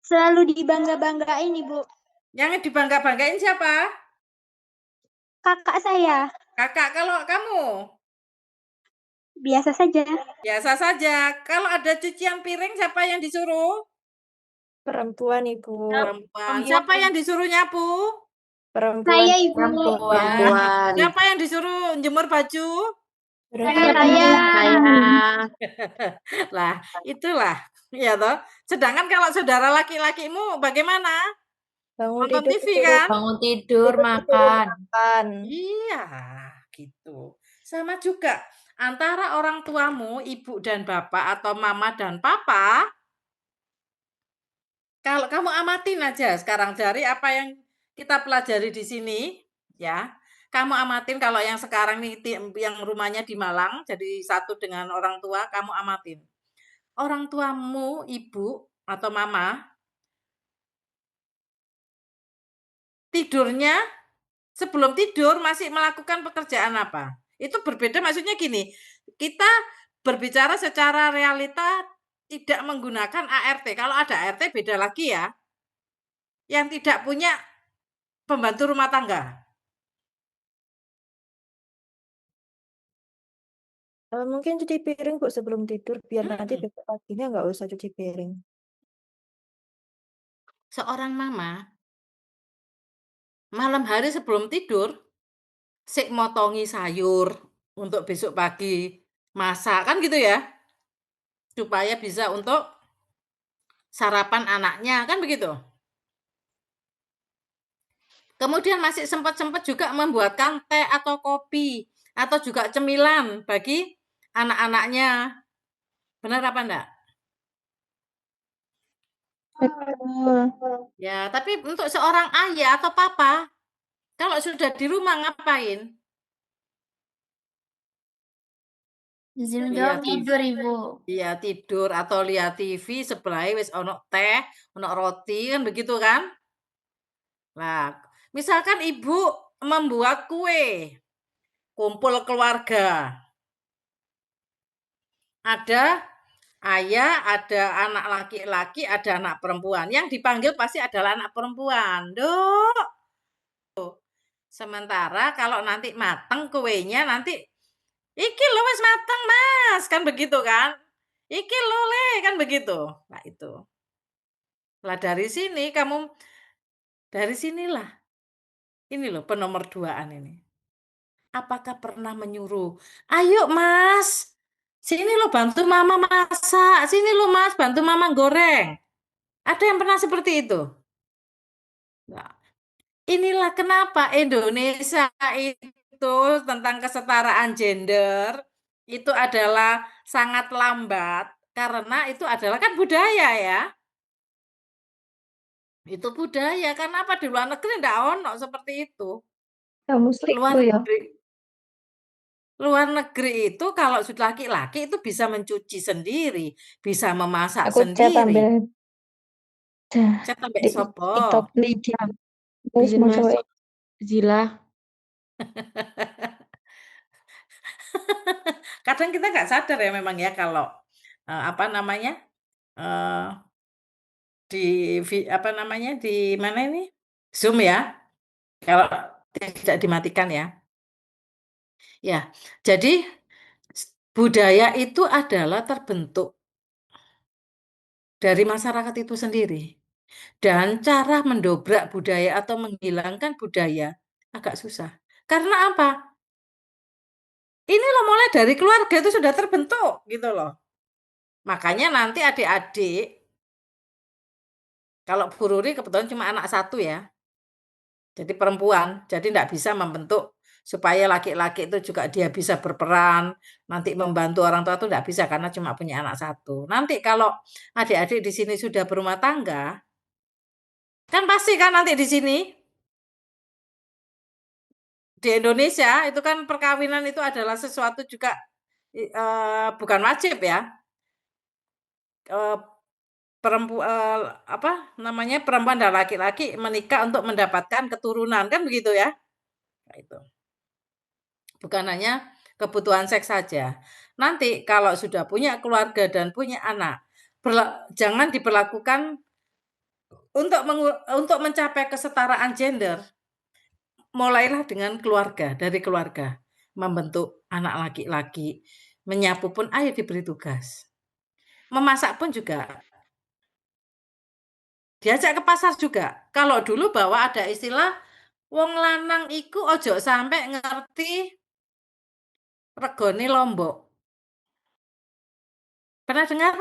Selalu dibangga-banggain Ibu. Yang dibangga-banggain siapa? Kakak saya. Kakak. Kalau kamu? Biasa saja. Biasa saja. Kalau ada cucian piring, siapa yang disuruh? Perempuan, Ibu. Perempuan. Siapa yang disuruh nyapu? Perempuan. Saya Ibu. Perempuan. Siapa yang disuruh jemur baju? Saya. Lah, itulah. Ya toh. Sedangkan kalau saudara laki-lakimu bagaimana? Bangun Nonton tidur, TV kan? Bangun tidur, makan. Iya, gitu. Sama juga antara orang tuamu, ibu dan bapak, atau mama dan papa. Kalau kamu amatin aja sekarang dari apa yang kita pelajari di sini, ya. Kamu amatin kalau yang sekarang nih yang rumahnya di Malang, jadi satu dengan orang tua, kamu amatin. Orang tuamu, ibu atau mama, tidurnya sebelum tidur masih melakukan pekerjaan apa? Itu berbeda, maksudnya gini, kita berbicara secara realita tidak menggunakan ART. Kalau ada ART beda lagi ya. Yang tidak punya pembantu rumah tangga. Mungkin cuci piring Bu sebelum tidur biar nanti besok paginya nggak usah cuci piring. Seorang mama malam hari sebelum tidur sik motongi sayur untuk besok pagi masak kan gitu ya. Supaya bisa untuk sarapan anaknya kan begitu. Kemudian masih sempat juga membuatkan teh atau kopi. atau juga cemilan bagi anak-anaknya. Benar apa enggak? Betul. Ya, tapi untuk seorang ayah atau papa, kalau sudah di rumah ngapain? Izin Iya, menjawab tidur, Ibu. Iya, tidur atau lihat TV sebelah wis ono teh, ono roti kan begitu kan? Nah, misalkan ibu membuat kue, kumpul keluarga. Ada ayah, ada anak laki-laki, ada anak perempuan. Yang dipanggil pasti adalah anak perempuan. Dok. Sementara kalau nanti mateng kuenya nanti iki lo wis mateng, Mas. Kan begitu kan? Iki lo le kan begitu. Nah, itu. Lah dari sini kamu dari sinilah ini loh penomorduaan ini. Apakah pernah menyuruh, "Ayo Mas, sini lo bantu mama masak, sini lo Mas bantu mama goreng." Ada yang pernah seperti itu? Nah, inilah kenapa Indonesia itu tentang kesetaraan gender itu adalah sangat lambat karena itu adalah kan budaya ya. Itu budaya, karena apa di luar negeri ndak ono seperti itu. Kamu Luar selingkuh ya? negeri luar negeri itu kalau sudah laki-laki itu bisa mencuci sendiri, bisa memasak Aku chat sendiri. ambil Chat ambek di sopo? TikTok Lydia. Terus Bikin mau masuk cewek. Zila. Kadang kita nggak sadar ya memang ya kalau apa namanya eh, apa namanya di mana ini Zoom ya kalau tidak dimatikan ya. Ya, jadi budaya itu adalah terbentuk dari masyarakat itu sendiri. Dan cara mendobrak budaya atau menghilangkan budaya agak susah. Karena apa? Ini loh mulai dari keluarga itu sudah terbentuk gitu loh. Makanya nanti adik-adik, kalau Bu Ruri kebetulan cuma anak satu ya, jadi perempuan, jadi tidak bisa membentuk supaya laki-laki itu juga dia bisa berperan, nanti membantu orang tua itu tidak bisa karena cuma punya anak satu. Nanti kalau adik-adik di sini sudah berumah tangga, kan pasti kan nanti di sini di Indonesia itu kan perkawinan itu adalah sesuatu juga bukan wajib ya. Eh, apa namanya perempuan dan laki-laki menikah untuk mendapatkan keturunan kan begitu ya. Nah, itu. Bukan hanya kebutuhan seks saja. Nanti kalau sudah punya keluarga dan punya anak, jangan diperlakukan untuk mencapai kesetaraan gender. Mulailah dengan keluarga, dari keluarga. Membentuk anak laki-laki, menyapu pun ayo diberi tugas. Memasak pun juga. Diajak ke pasar juga. Kalau dulu bahwa ada istilah wong lanang iku ojo sampai ngerti regone lombok. Pernah dengar?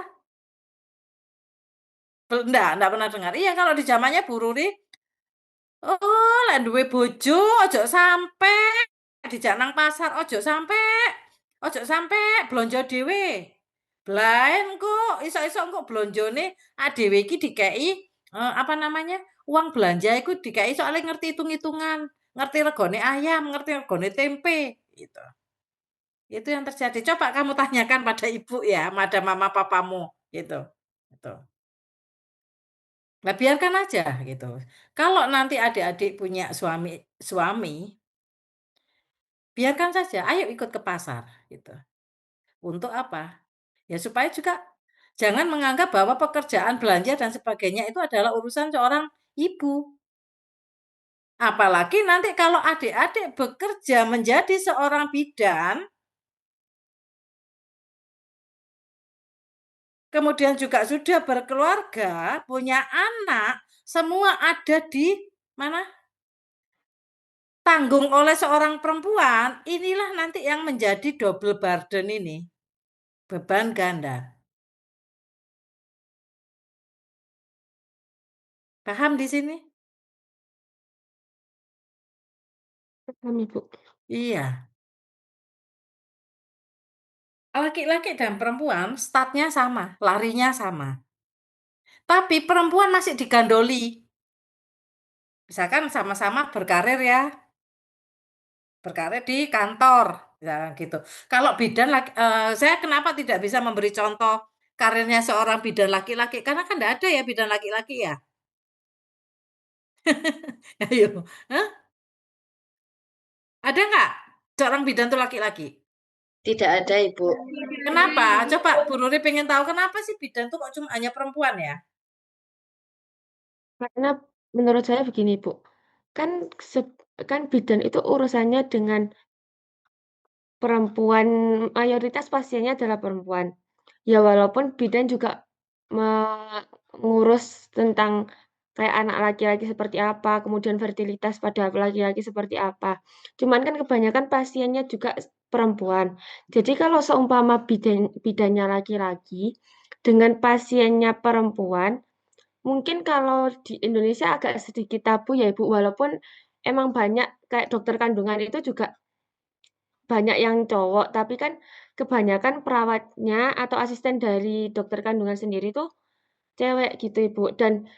Enggak pernah dengar. Iya, kalau di zamannya Bu Ruri, oh, lek duwe bojo ojo sampe dijak nang pasar, ojo sampe blonjo dhewe. Blaen kok iso-iso engko blonjone dhewe iki dikeki apa namanya? Uang belanja iku dikeki soalnya ngerti hitung-hitungan, ngerti regone ayam, ngerti regone tempe, gitu. Itu yang terjadi. Coba kamu tanyakan pada ibu ya, pada mama papamu, gitu. Gitu. Nah, biarkan aja gitu. Kalau nanti adik-adik punya suami, biarkan saja, ayo ikut ke pasar gitu. Untuk apa? Ya supaya juga jangan menganggap bahwa pekerjaan belanja dan sebagainya itu adalah urusan seorang ibu. Apalagi nanti kalau adik-adik bekerja menjadi seorang bidan, kemudian juga sudah berkeluarga, punya anak, semua ada di mana? Tanggung oleh seorang perempuan, inilah nanti yang menjadi double burden ini. Beban ganda. Paham di sini? Paham, Ibu. Iya. laki-laki dan perempuan startnya sama, larinya sama. Tapi perempuan masih digandoli. Misalkan sama-sama berkarir ya, berkarir di kantor, ya gitu. Kalau bidan saya kenapa tidak bisa memberi contoh karirnya seorang bidan laki-laki? Karena kan enggak ada ya bidan laki-laki ya. Ayo, hah? Ada nggak seorang bidan tuh laki-laki? Tidak ada, Ibu. Kenapa? Coba Bu Nuri pengen tahu kenapa sih bidan tuh kok cuma hanya perempuan ya? Karena menurut saya begini, Bu, kan kan bidan itu urusannya dengan perempuan, mayoritas pasiennya adalah perempuan. Ya walaupun bidan juga mengurus tentang kayak anak laki-laki seperti apa, kemudian fertilitas pada laki-laki seperti apa. Cuman kan kebanyakan pasiennya juga perempuan. Jadi kalau seumpama bidannya laki-laki dengan pasiennya perempuan, mungkin kalau di Indonesia agak sedikit tabu ya Ibu, walaupun emang banyak kayak dokter kandungan itu juga banyak yang cowok, tapi kan kebanyakan perawatnya atau asisten dari dokter kandungan sendiri tuh cewek gitu, Ibu. Dan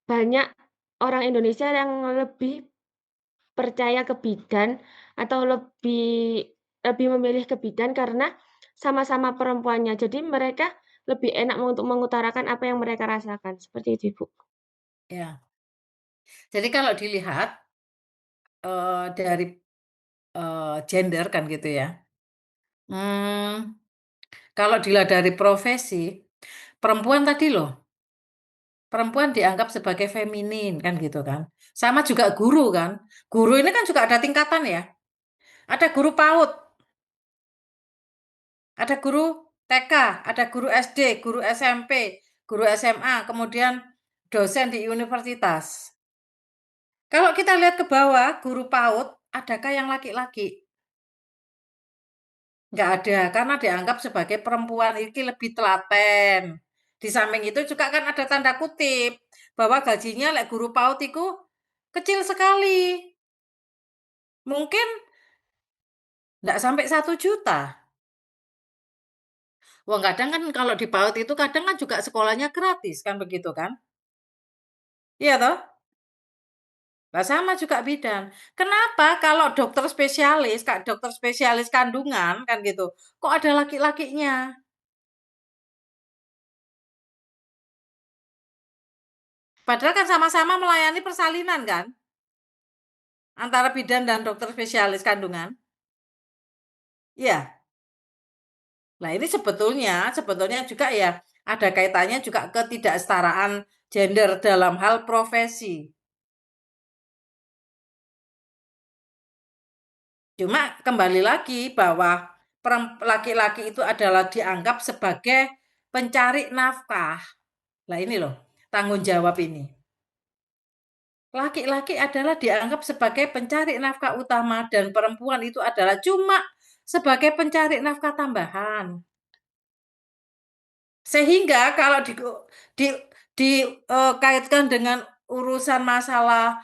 banyak orang Indonesia yang lebih percaya ke bidan atau lebih lebih memilih ke bidan karena sama-sama perempuannya. Jadi mereka lebih enak untuk mengutarakan apa yang mereka rasakan, seperti itu, Ibu. Ya. Jadi kalau dilihat dari gender kan gitu ya. Kalau dilihat dari profesi, perempuan tadi loh, perempuan dianggap sebagai feminin kan gitu kan. Sama juga guru kan. Guru ini kan juga ada tingkatan ya. Ada guru PAUD, ada guru TK, ada guru SD, guru SMP, guru SMA, kemudian dosen di universitas. Kalau kita lihat ke bawah, guru PAUD, adakah yang laki-laki? Nggak ada, karena dianggap sebagai perempuan ini lebih telaten. Di samping itu juga kan ada tanda kutip bahwa gajinya lek guru PAUD itu kecil sekali. Mungkin nggak sampai 1 juta. Wah, kadang kan kalau di PAUD itu kadang kan juga sekolahnya gratis kan begitu kan? Iya toh? Nah, sama juga bidan. Kenapa kalau dokter spesialis, Kak, dokter spesialis kandungan kan gitu, kok ada laki-lakinya? Padahal kan sama-sama melayani persalinan kan? Antara bidan dan dokter spesialis kandungan. Iya. Nah, ini sebetulnya juga ya ada kaitannya juga ketidaksetaraan gender dalam hal profesi. Cuma kembali lagi bahwa laki-laki itu adalah dianggap sebagai pencari nafkah. Nah, ini loh, tanggung jawab ini. Laki-laki adalah dianggap sebagai pencari nafkah utama dan perempuan itu adalah cuma sebagai pencari nafkah tambahan. Sehingga kalau dikaitkan dengan urusan masalah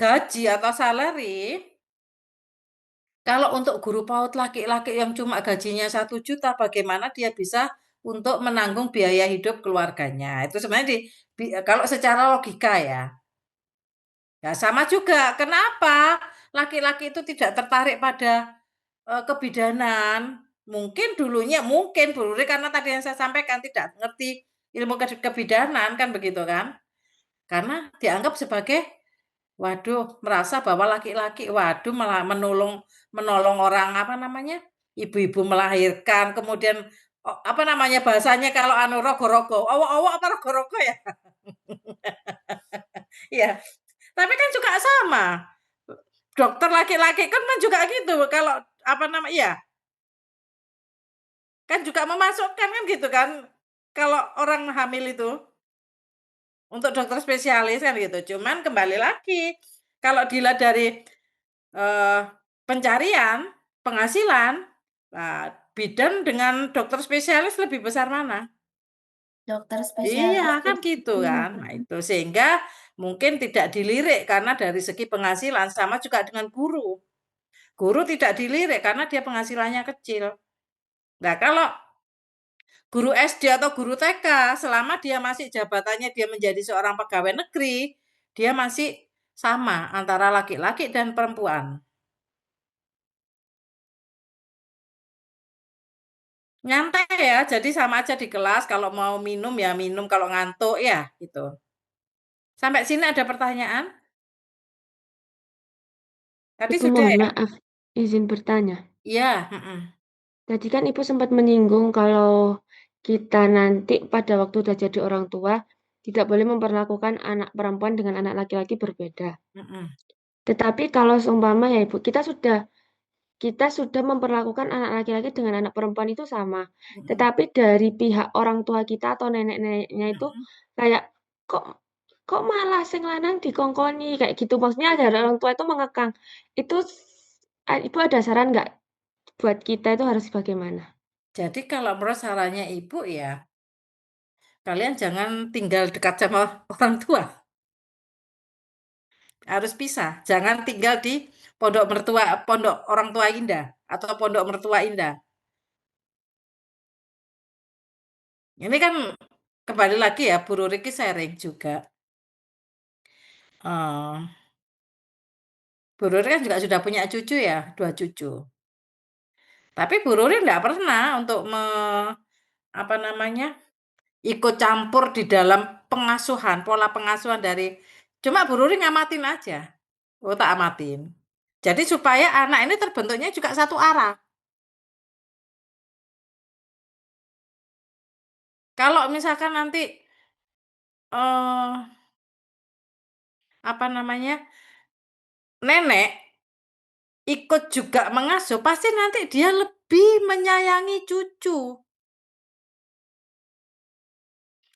gaji atau salary, kalau untuk guru PAUD laki-laki yang cuma gajinya 1 juta, bagaimana dia bisa untuk menanggung biaya hidup keluarganya? Itu sebenarnya kalau secara logika ya. Ya sama juga, kenapa laki-laki itu tidak tertarik pada kebidanan? Mungkin Bu Ruri karena tadi yang saya sampaikan tidak ngerti ilmu kebidanan kan begitu kan? Karena dianggap sebagai waduh, merasa bahwa laki-laki waduh malah menolong orang apa namanya? Ibu-ibu melahirkan, kemudian apa namanya bahasanya kalau anu rogo-rogo, owok-owok apa rogo-rogo ya? Iya. Tapi kan juga sama. Dokter laki-laki kan juga gitu kalau apa namanya iya. Kan juga memasukkan kan gitu kan. Kalau orang hamil itu untuk dokter spesialis kan gitu. Cuman kembali lagi kalau dilihat dari pencarian, penghasilan, nah, bidan dengan dokter spesialis lebih besar mana? Dokter Iya spesialis. kan gitu kan. Nah itu sehingga mungkin tidak dilirik karena dari segi penghasilan sama juga dengan guru. Guru tidak dilirik karena dia penghasilannya kecil. Nah, kalau guru SD atau guru TK, selama dia masih jabatannya dia menjadi seorang pegawai negeri, dia masih sama antara laki-laki dan perempuan. Nyantai ya, jadi sama aja di kelas, kalau mau minum ya minum, kalau ngantuk ya gitu. Sampai sini ada pertanyaan? Tadi Ibu sudah mohon ya? maaf, izin bertanya. Iya, Tadi kan Ibu sempat menyinggung kalau kita nanti pada waktu udah jadi orang tua, tidak boleh memperlakukan anak perempuan dengan anak laki-laki berbeda. Tetapi kalau seumpama ya Ibu, kita sudah memperlakukan anak laki-laki dengan anak perempuan itu sama. Tetapi dari pihak orang tua kita atau nenek-neneknya itu kayak kok kok malah sing lanang dikongkoni kayak gitu. Maksudnya dari orang tua itu mengekang. Itu Ibu ada saran nggak buat kita itu harus bagaimana? Jadi kalau menurut sarannya ibu ya, kalian jangan tinggal dekat sama orang tua. Harus pisah. Jangan tinggal di pondok orang tua indah atau pondok mertua indah. Ini kan kembali lagi ya, Bu Ruri sharing juga. Bu Ruri kan juga sudah punya cucu ya, 2 cucu. Tapi Bu Ruri enggak pernah untuk apa namanya, ikut campur di dalam pengasuhan, pola pengasuhan dari cuma Bu Ruri ngamatin aja. Oh, tak amatin. Jadi supaya anak ini terbentuknya juga satu arah. Kalau misalkan nanti eh apa namanya, nenek ikut juga mengasuh, pasti nanti dia lebih menyayangi cucu.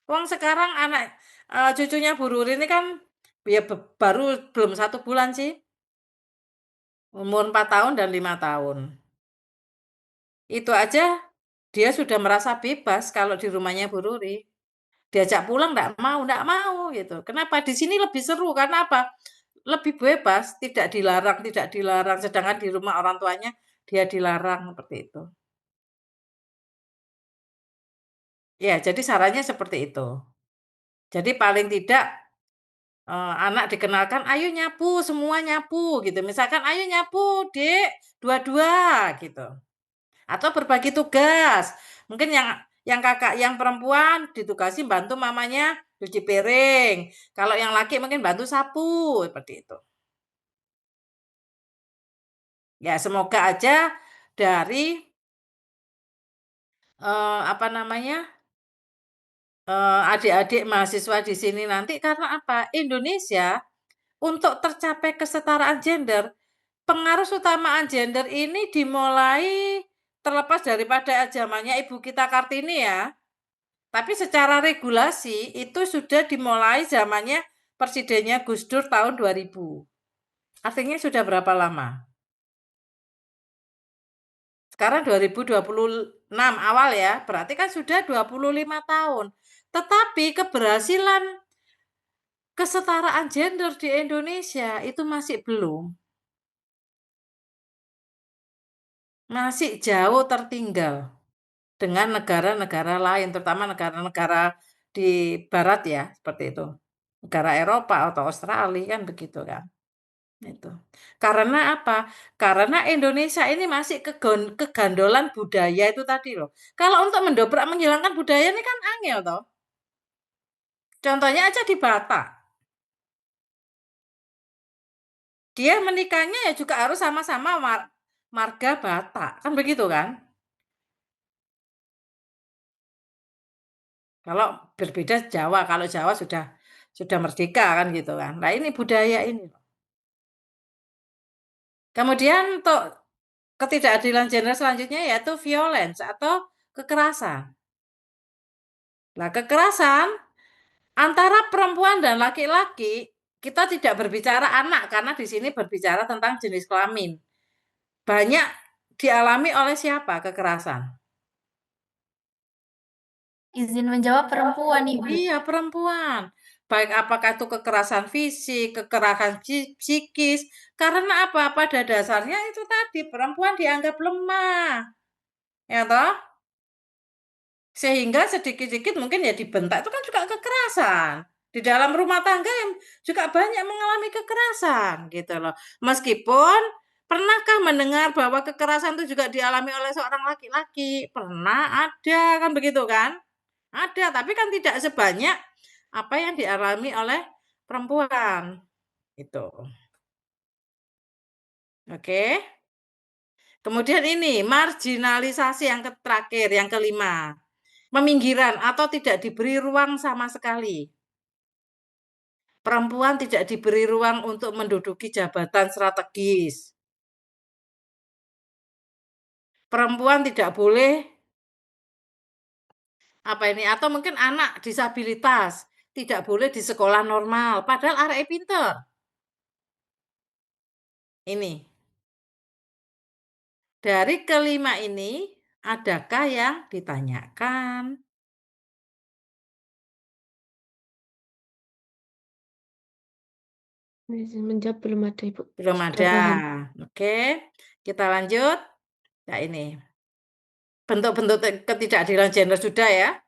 Wong sekarang cucunya Bu Ruri ini kan ya baru belum 1 bulan sih. Umur 4 tahun dan 5 tahun. Itu aja dia sudah merasa bebas kalau di rumahnya Bu Ruri. Diajak pulang enggak mau gitu. Kenapa? Di sini lebih seru karena apa? Lebih bebas, tidak dilarang, sedangkan di rumah orang tuanya dia dilarang seperti itu. Ya, jadi sarannya seperti itu. Jadi paling tidak anak dikenalkan, "Ayo nyapu, semua nyapu," gitu. Misalkan, "Ayo nyapu, Dek, dua-dua," gitu. Atau berbagi tugas. Mungkin yang kakak yang perempuan ditugasi bantu mamanya cuci piring. Kalau yang laki mungkin bantu sapu, seperti itu. Ya, semoga aja dari apa namanya, adik-adik mahasiswa di sini nanti karena apa? Indonesia untuk tercapai kesetaraan gender, pengaruh utamaan gender ini dimulai terlepas daripada zamannya Ibu kita Kartini ya. Tapi secara regulasi itu sudah dimulai zamannya presidennya Gus Dur tahun 2000. Artinya sudah berapa lama? Sekarang 2026 awal ya, berarti kan sudah 25 tahun. Tetapi keberhasilan kesetaraan gender di Indonesia itu masih belum. Masih jauh tertinggal dengan negara-negara lain, terutama negara-negara di barat ya, seperti itu. Negara Eropa atau Australia kan begitu kan. Itu. Karena apa? Karena Indonesia ini masih kegandolan budaya itu tadi loh. Kalau untuk mendobrak menghilangkan budaya ini kan angel toh. Contohnya aja di Batak. Dia menikahnya ya juga harus sama-sama marga Batak. Kan begitu kan? Kalau berbeda Jawa, kalau Jawa sudah merdeka kan gitu kan. Nah, ini budaya ini. Kemudian untuk ketidakadilan gender selanjutnya yaitu violence atau kekerasan. Nah, kekerasan antara perempuan dan laki-laki, kita tidak berbicara anak karena di sini berbicara tentang jenis kelamin. Banyak dialami oleh siapa kekerasan? Izin menjawab perempuan, Ibu. Iya, perempuan. Baik apakah itu kekerasan fisik, kekerasan psikis, karena apa? Pada dasarnya itu tadi perempuan dianggap lemah. Ya toh? Sehingga sedikit-sedikit mungkin ya dibentak, itu kan juga kekerasan. Di dalam rumah tangga yang juga banyak mengalami kekerasan gitu loh. Meskipun pernahkah mendengar bahwa kekerasan itu juga dialami oleh seorang laki-laki? Pernah ada kan begitu kan? Ada, tapi kan tidak sebanyak apa yang dialami oleh perempuan. Itu. Oke. Kemudian ini marginalisasi yang terakhir, yang kelima. Meminggiran atau tidak diberi ruang sama sekali. Perempuan tidak diberi ruang untuk menduduki jabatan strategis. Perempuan tidak boleh apa ini, atau mungkin anak disabilitas tidak boleh di sekolah normal, padahal arek pinter. Ini. Dari kelima ini, adakah yang ditanyakan? Menjawab belum ada, Ibu. Belum Sudah ada. paham. Oke, kita lanjut. Nah, ini. Bentuk-bentuk ketidakadilan gender sudah ya.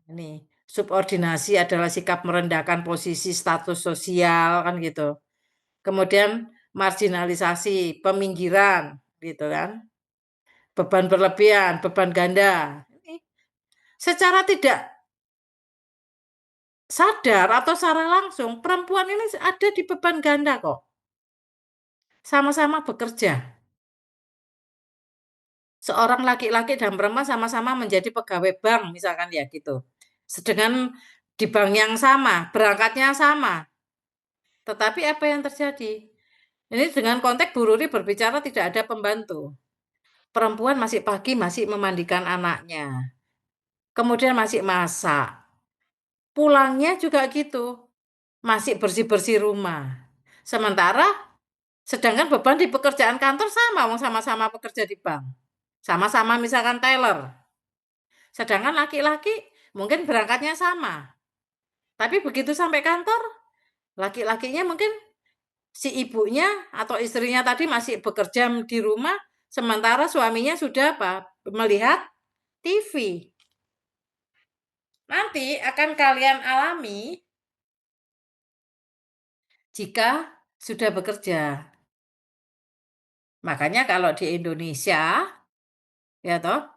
Ini, subordinasi adalah sikap merendahkan posisi status sosial kan gitu. Kemudian marginalisasi, peminggiran gitu kan. Beban berlebihan, beban ganda. Ini secara tidak sadar atau secara langsung perempuan ini ada di beban ganda kok. Sama-sama bekerja. Seorang laki-laki dan perempuan sama-sama menjadi pegawai bank misalkan ya gitu. Sedangkan di bank yang sama, berangkatnya sama. Tetapi apa yang terjadi? Ini dengan konteks Bu Ruri berbicara tidak ada pembantu. Perempuan masih pagi masih memandikan anaknya. Kemudian masih masak. Pulangnya juga gitu. Masih bersih-bersih rumah. Sementara sedangkan beban di pekerjaan kantor sama-sama pekerja di bank. Sama-sama misalkan teller. Sedangkan laki-laki mungkin berangkatnya sama. Tapi begitu sampai kantor, laki-lakinya mungkin si ibunya atau istrinya tadi masih bekerja di rumah, sementara suaminya sudah apa? Melihat TV. Nanti akan kalian alami jika sudah bekerja. Makanya kalau di Indonesia, ya toh,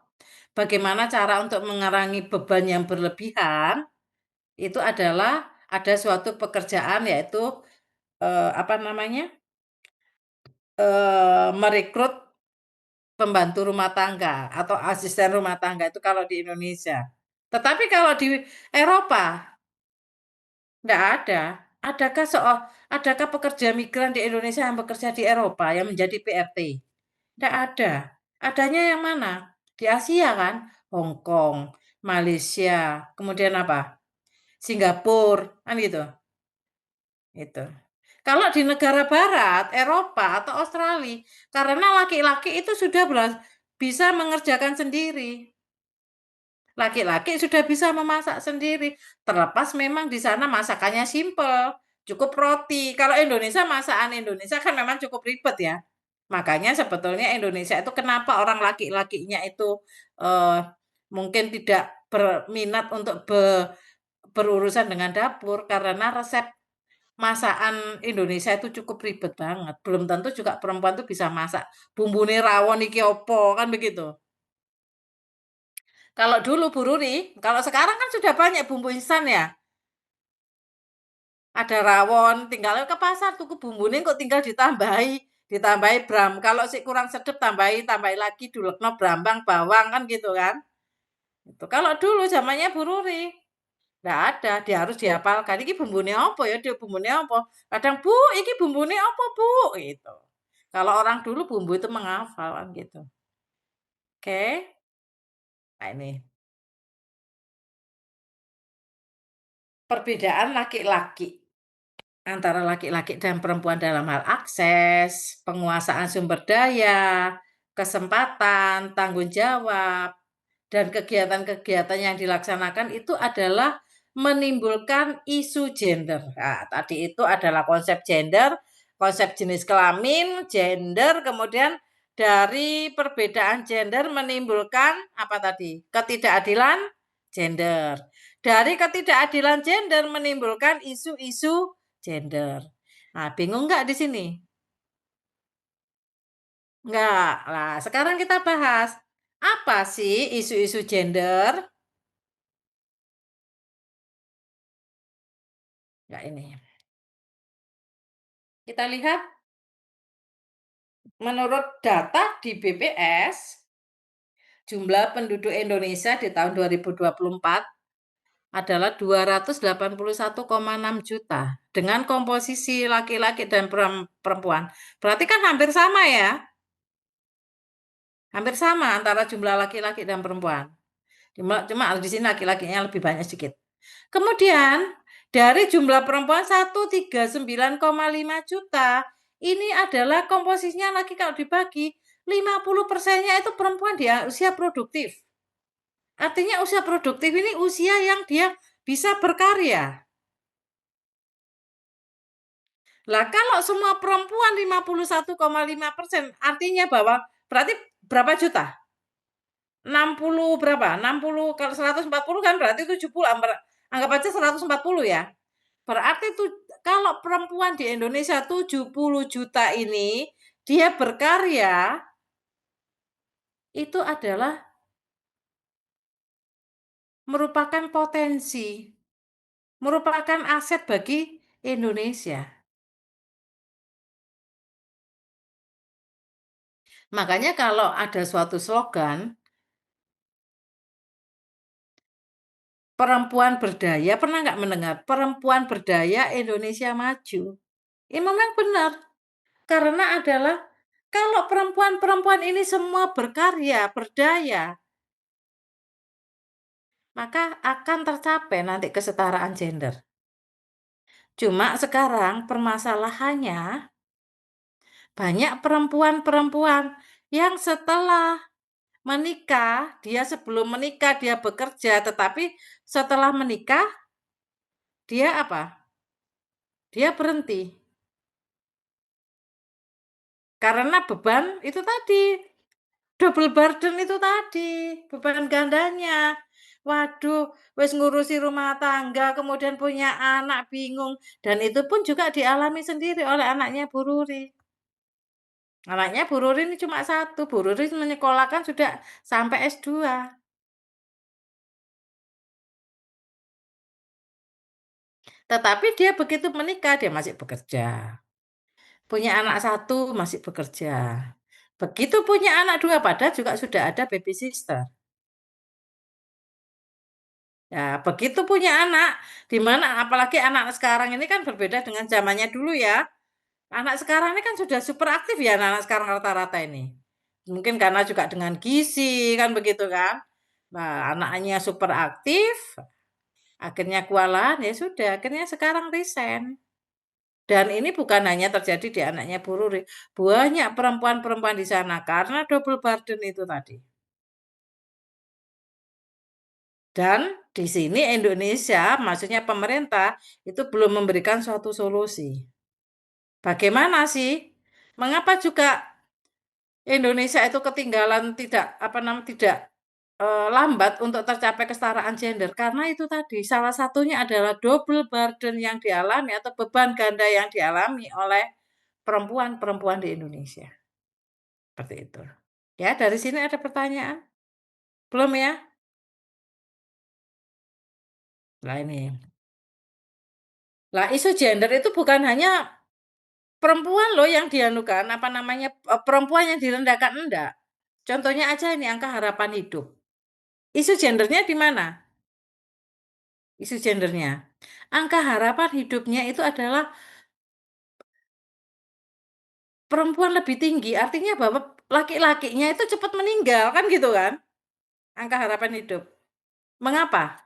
bagaimana cara untuk mengurangi beban yang berlebihan? Itu adalah ada suatu pekerjaan yaitu apa namanya? Merekrut pembantu rumah tangga atau asisten rumah tangga itu kalau di Indonesia. Tetapi kalau di Eropa enggak ada. Adakah pekerja migran di Indonesia yang bekerja di Eropa yang menjadi PRT? Enggak ada. Adanya yang mana? Di Asia kan? Hong Kong, Malaysia, kemudian apa? Singapura, kan gitu. Itu. Kalau di negara barat, Eropa atau Australia, karena laki-laki itu sudah bisa mengerjakan sendiri. Laki-laki sudah bisa memasak sendiri. Terlepas memang di sana masakannya simpel, cukup roti. Kalau Indonesia, masakan Indonesia kan memang cukup ribet ya. Makanya sebetulnya Indonesia itu kenapa orang laki-lakinya itu mungkin tidak berminat untuk berurusan dengan dapur, karena resep masakan Indonesia itu cukup ribet banget. Belum tentu juga perempuan tuh bisa masak bumbune rawon iki opo, kan begitu. Kalau dulu Bu Ruri, kalau sekarang kan sudah banyak bumbu instan ya. Ada rawon, tinggal ke pasar tuku bumbune kok tinggal ditambahi bram. Kalau sih kurang sedep tambahi lagi dulekno brambang, bawang kan gitu kan. Itu kalau dulu zamannya Bu Ruri. Nggak ada, dia harus dihafalkan. Iki bumbune apa ya? Dia bumbune apa? Kadang, Bu, iki bumbune apa, Bu? Gitu. Kalau orang dulu bumbu itu menghafal kan gitu. Oke. Nah ini. Perbedaan laki-laki antara laki-laki dan perempuan dalam hal akses, penguasaan sumber daya, kesempatan, tanggung jawab, dan kegiatan-kegiatan yang dilaksanakan itu adalah menimbulkan isu gender. Nah, tadi itu adalah konsep gender, konsep jenis kelamin, gender, kemudian dari perbedaan gender menimbulkan apa tadi? Ketidakadilan gender. Dari ketidakadilan gender menimbulkan isu-isu gender. Nah, bingung nggak di sini? Nggak. Nah, sekarang kita bahas. Apa sih isu-isu gender? Nggak ini. Kita lihat. Menurut data di BPS, jumlah penduduk Indonesia di tahun 2024 adalah 281,6 juta dengan komposisi laki-laki dan perempuan. Berarti kan hampir sama ya? Hampir sama antara jumlah laki-laki dan perempuan. Cuma di sini laki-lakinya lebih banyak sedikit. Kemudian dari jumlah perempuan 139,5 juta, ini adalah komposisinya laki kalau dibagi 50%-nya itu perempuan di usia produktif. Artinya usia produktif ini usia yang dia bisa berkarya. Lah kalau semua perempuan 51,5%, artinya bahwa berarti berapa juta? 60 berapa? 60 kalau 140 kan berarti 70, anggap aja 140 ya. Berarti kalau perempuan di Indonesia 70 juta ini dia berkarya, itu adalah merupakan potensi, merupakan aset bagi Indonesia. Makanya kalau ada suatu slogan, perempuan berdaya, pernah nggak mendengar? Perempuan berdaya Indonesia maju. Ini memang benar. Karena adalah kalau perempuan-perempuan ini semua berkarya, berdaya, maka akan tercapai nanti kesetaraan gender. Cuma sekarang permasalahannya banyak perempuan-perempuan yang setelah menikah, dia sebelum menikah dia bekerja, tetapi setelah menikah dia apa? Dia berhenti. Karena beban itu tadi, double burden itu tadi, beban gandanya. Waduh, wis ngurusi rumah tangga, kemudian punya anak, bingung. Dan itu pun juga dialami sendiri oleh anaknya Bu Ruri. Anaknya Bu Ruri ini cuma satu, Bu Ruri menyekolahkan sudah sampai S2. Tetapi dia begitu menikah, dia masih bekerja. Punya anak satu, masih bekerja. Begitu punya anak dua, padahal juga sudah ada baby sister. Ya, begitu punya anak, di mana apalagi anak sekarang ini kan berbeda dengan zamannya dulu ya. Anak sekarang ini kan sudah super aktif ya anak sekarang rata-rata ini. Mungkin karena juga dengan gizi kan begitu kan. Nah, anaknya super aktif, akhirnya kewalahan ya sudah, akhirnya sekarang resign. Dan ini bukan hanya terjadi di anaknya Bu Ruri, banyak perempuan-perempuan di sana karena double burden itu tadi. Dan di sini Indonesia, maksudnya pemerintah, itu belum memberikan suatu solusi. Bagaimana sih? Mengapa juga Indonesia itu ketinggalan tidak lambat untuk tercapai kesetaraan gender? Karena itu tadi salah satunya adalah double burden yang dialami atau beban ganda yang dialami oleh perempuan-perempuan di Indonesia. Seperti itu. Ya, dari sini ada pertanyaan? Belum ya? Nah ini. Lah isu gender itu bukan hanya perempuan loh yang dianukan, perempuan yang direndahkan, enggak. Contohnya aja ini angka harapan hidup. Isu gendernya di mana? Isu gendernya. Angka harapan hidupnya itu adalah perempuan lebih tinggi, artinya bahwa laki-lakinya itu cepat meninggal, kan gitu kan? Angka harapan hidup. Mengapa?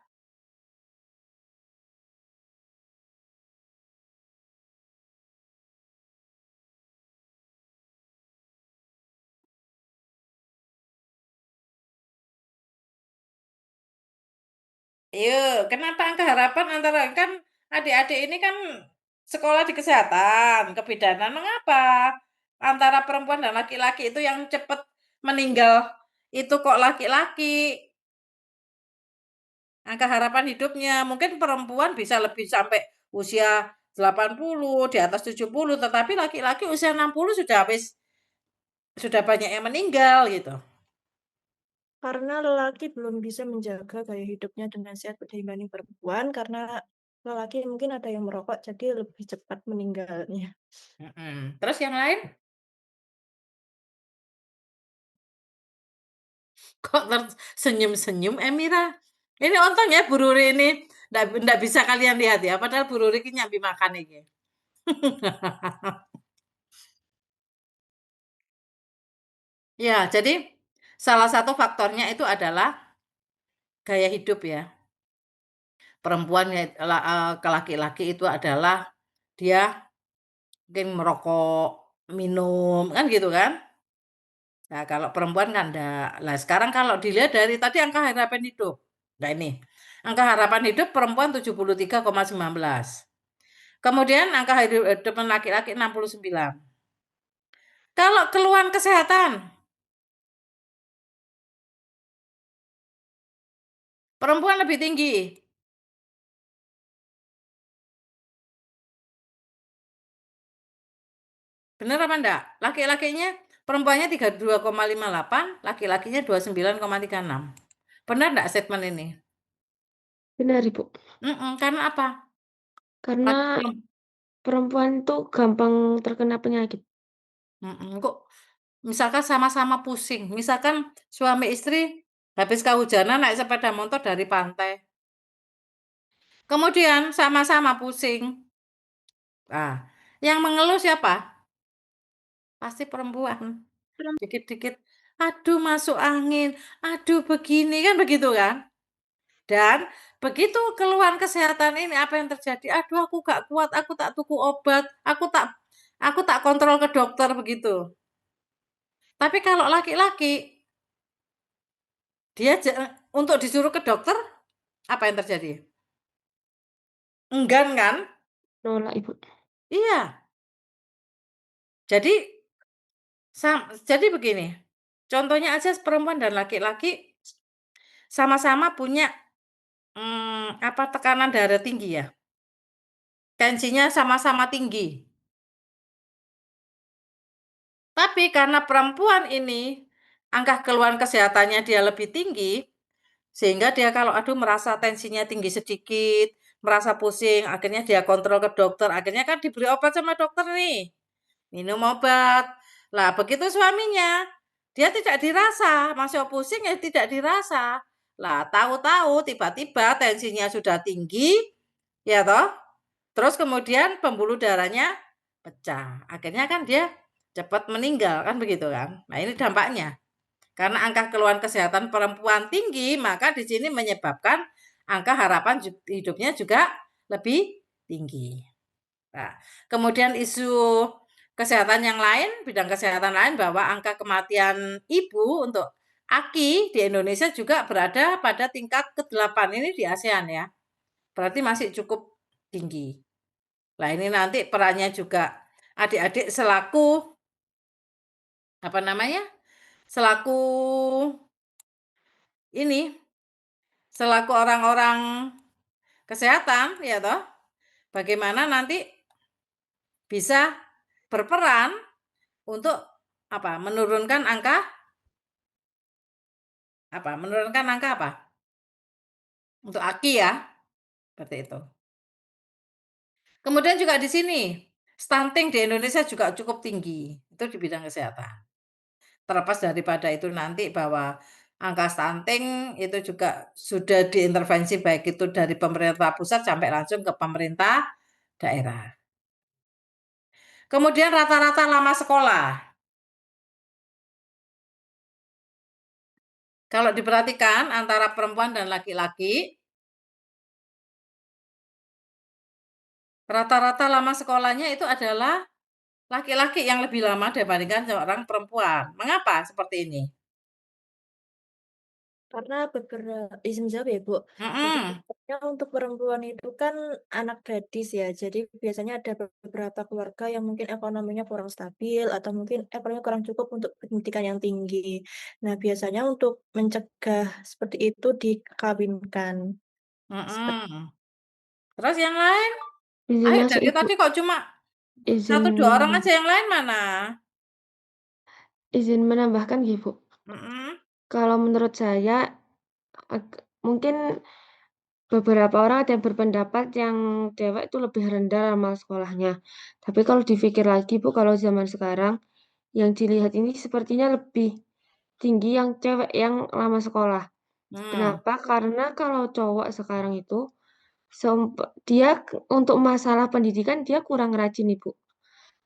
Kenapa angka harapan antara kan adik-adik ini kan sekolah di kesehatan, kebidanan, mengapa? antara perempuan dan laki-laki itu yang cepat meninggal itu kok laki-laki. Angka harapan hidupnya mungkin perempuan bisa lebih sampai usia 80, di atas 70, tetapi laki-laki usia 60 sudah banyak yang meninggal gitu. Karena lelaki belum bisa menjaga gaya hidupnya dengan sehat dibanding perempuan, karena lelaki mungkin ada yang merokok, jadi lebih cepat meninggalnya. Terus yang lain? Kok senyum-senyum Emira? Ini ontong ya Bu Ruri ini. Nggak bisa kalian lihat ya, padahal Bu Ruri ini nyambi makan ini. Ya, jadi salah satu faktornya itu adalah gaya hidup ya. Perempuan ke laki-laki itu adalah dia mungkin merokok, minum, kan gitu kan? Nah, kalau perempuan kan enggak. Nah, sekarang kalau dilihat dari tadi angka harapan hidup. Nah, ini. Angka harapan hidup perempuan 73,19. Kemudian angka hidup laki-laki 69. Kalau keluhan kesehatan, perempuan lebih tinggi. Benar apa enggak? Laki-lakinya, perempuannya 32,58, laki-lakinya 29,36. Benar enggak statement ini? Benar, Ibu. Karena apa? Karena perempuan tuh gampang terkena penyakit. Kok misalkan sama-sama pusing, misalkan suami istri habis kehujanan naik sepeda motor dari pantai. Kemudian sama-sama pusing. Nah, yang mengeluh siapa? Pasti perempuan. Dikit-dikit, aduh masuk angin, aduh begini, kan begitu kan? Dan begitu keluhan kesehatan ini apa yang terjadi? Aduh aku gak kuat, aku tak tuku obat, aku tak kontrol ke dokter begitu. Tapi kalau laki-laki dia untuk disuruh ke dokter apa yang terjadi? Enggan kan? Nolak, Ibu. Iya. Jadi begini. Contohnya aja perempuan dan laki-laki sama-sama punya tekanan darah tinggi ya. Tensinya sama-sama tinggi. Tapi karena perempuan ini angka keluhan kesehatannya dia lebih tinggi, sehingga dia kalau merasa tensinya tinggi sedikit, merasa pusing, akhirnya dia kontrol ke dokter, akhirnya kan diberi obat sama dokter nih. Minum obat. Lah begitu suaminya, dia tidak dirasa, masih pusing ya tidak dirasa. Lah tahu-tahu tiba-tiba tensinya sudah tinggi, ya toh? Terus kemudian pembuluh darahnya pecah. Akhirnya kan dia cepat meninggal, kan begitu kan? Nah, ini dampaknya. Karena angka keluhan kesehatan perempuan tinggi, maka di sini menyebabkan angka harapan hidupnya juga lebih tinggi. Nah, kemudian isu kesehatan yang lain, bidang kesehatan lain bahwa angka kematian ibu untuk AKI di Indonesia juga berada pada tingkat ke-8 ini di ASEAN ya. Berarti masih cukup tinggi. Nah, ini nanti perannya juga adik-adik selaku selaku selaku orang-orang kesehatan ya toh. Bagaimana nanti bisa berperan untuk menurunkan angka untuk AKI ya, seperti itu. Kemudian juga di sini stunting di Indonesia juga cukup tinggi, itu di bidang kesehatan. Terlepas daripada itu nanti bahwa angka stunting itu juga sudah diintervensi baik itu dari pemerintah pusat sampai langsung ke pemerintah daerah. Kemudian rata-rata lama sekolah. Kalau diperhatikan antara perempuan dan laki-laki, rata-rata lama sekolahnya itu adalah laki-laki yang lebih lama dibandingkan seorang perempuan. Mengapa seperti ini? Karena izin jawab ya, Bu. Mhm, Beberapa untuk perempuan itu kan anak gadis ya, jadi biasanya ada beberapa keluarga yang mungkin ekonominya kurang stabil atau mungkin ekonominya kurang cukup untuk pendidikan yang tinggi. Nah, biasanya untuk mencegah seperti itu dikawinkan. Seperti mhm. Terus yang lain? Izin Ayo masuk dari Ibu, tadi kok cuma izin 1, 2 orang aja, yang lain mana? izin menambahkan Ibu. Mhm, Kalau menurut saya, mungkin beberapa orang ada yang berpendapat yang cewek itu lebih rendah amal sekolahnya. Tapi kalau dipikir lagi Bu, kalau zaman sekarang, yang dilihat ini sepertinya lebih tinggi yang cewek yang lama sekolah. mmm, Kenapa? Karena kalau cowok sekarang itu, dia untuk masalah pendidikan dia kurang rajin Ibu.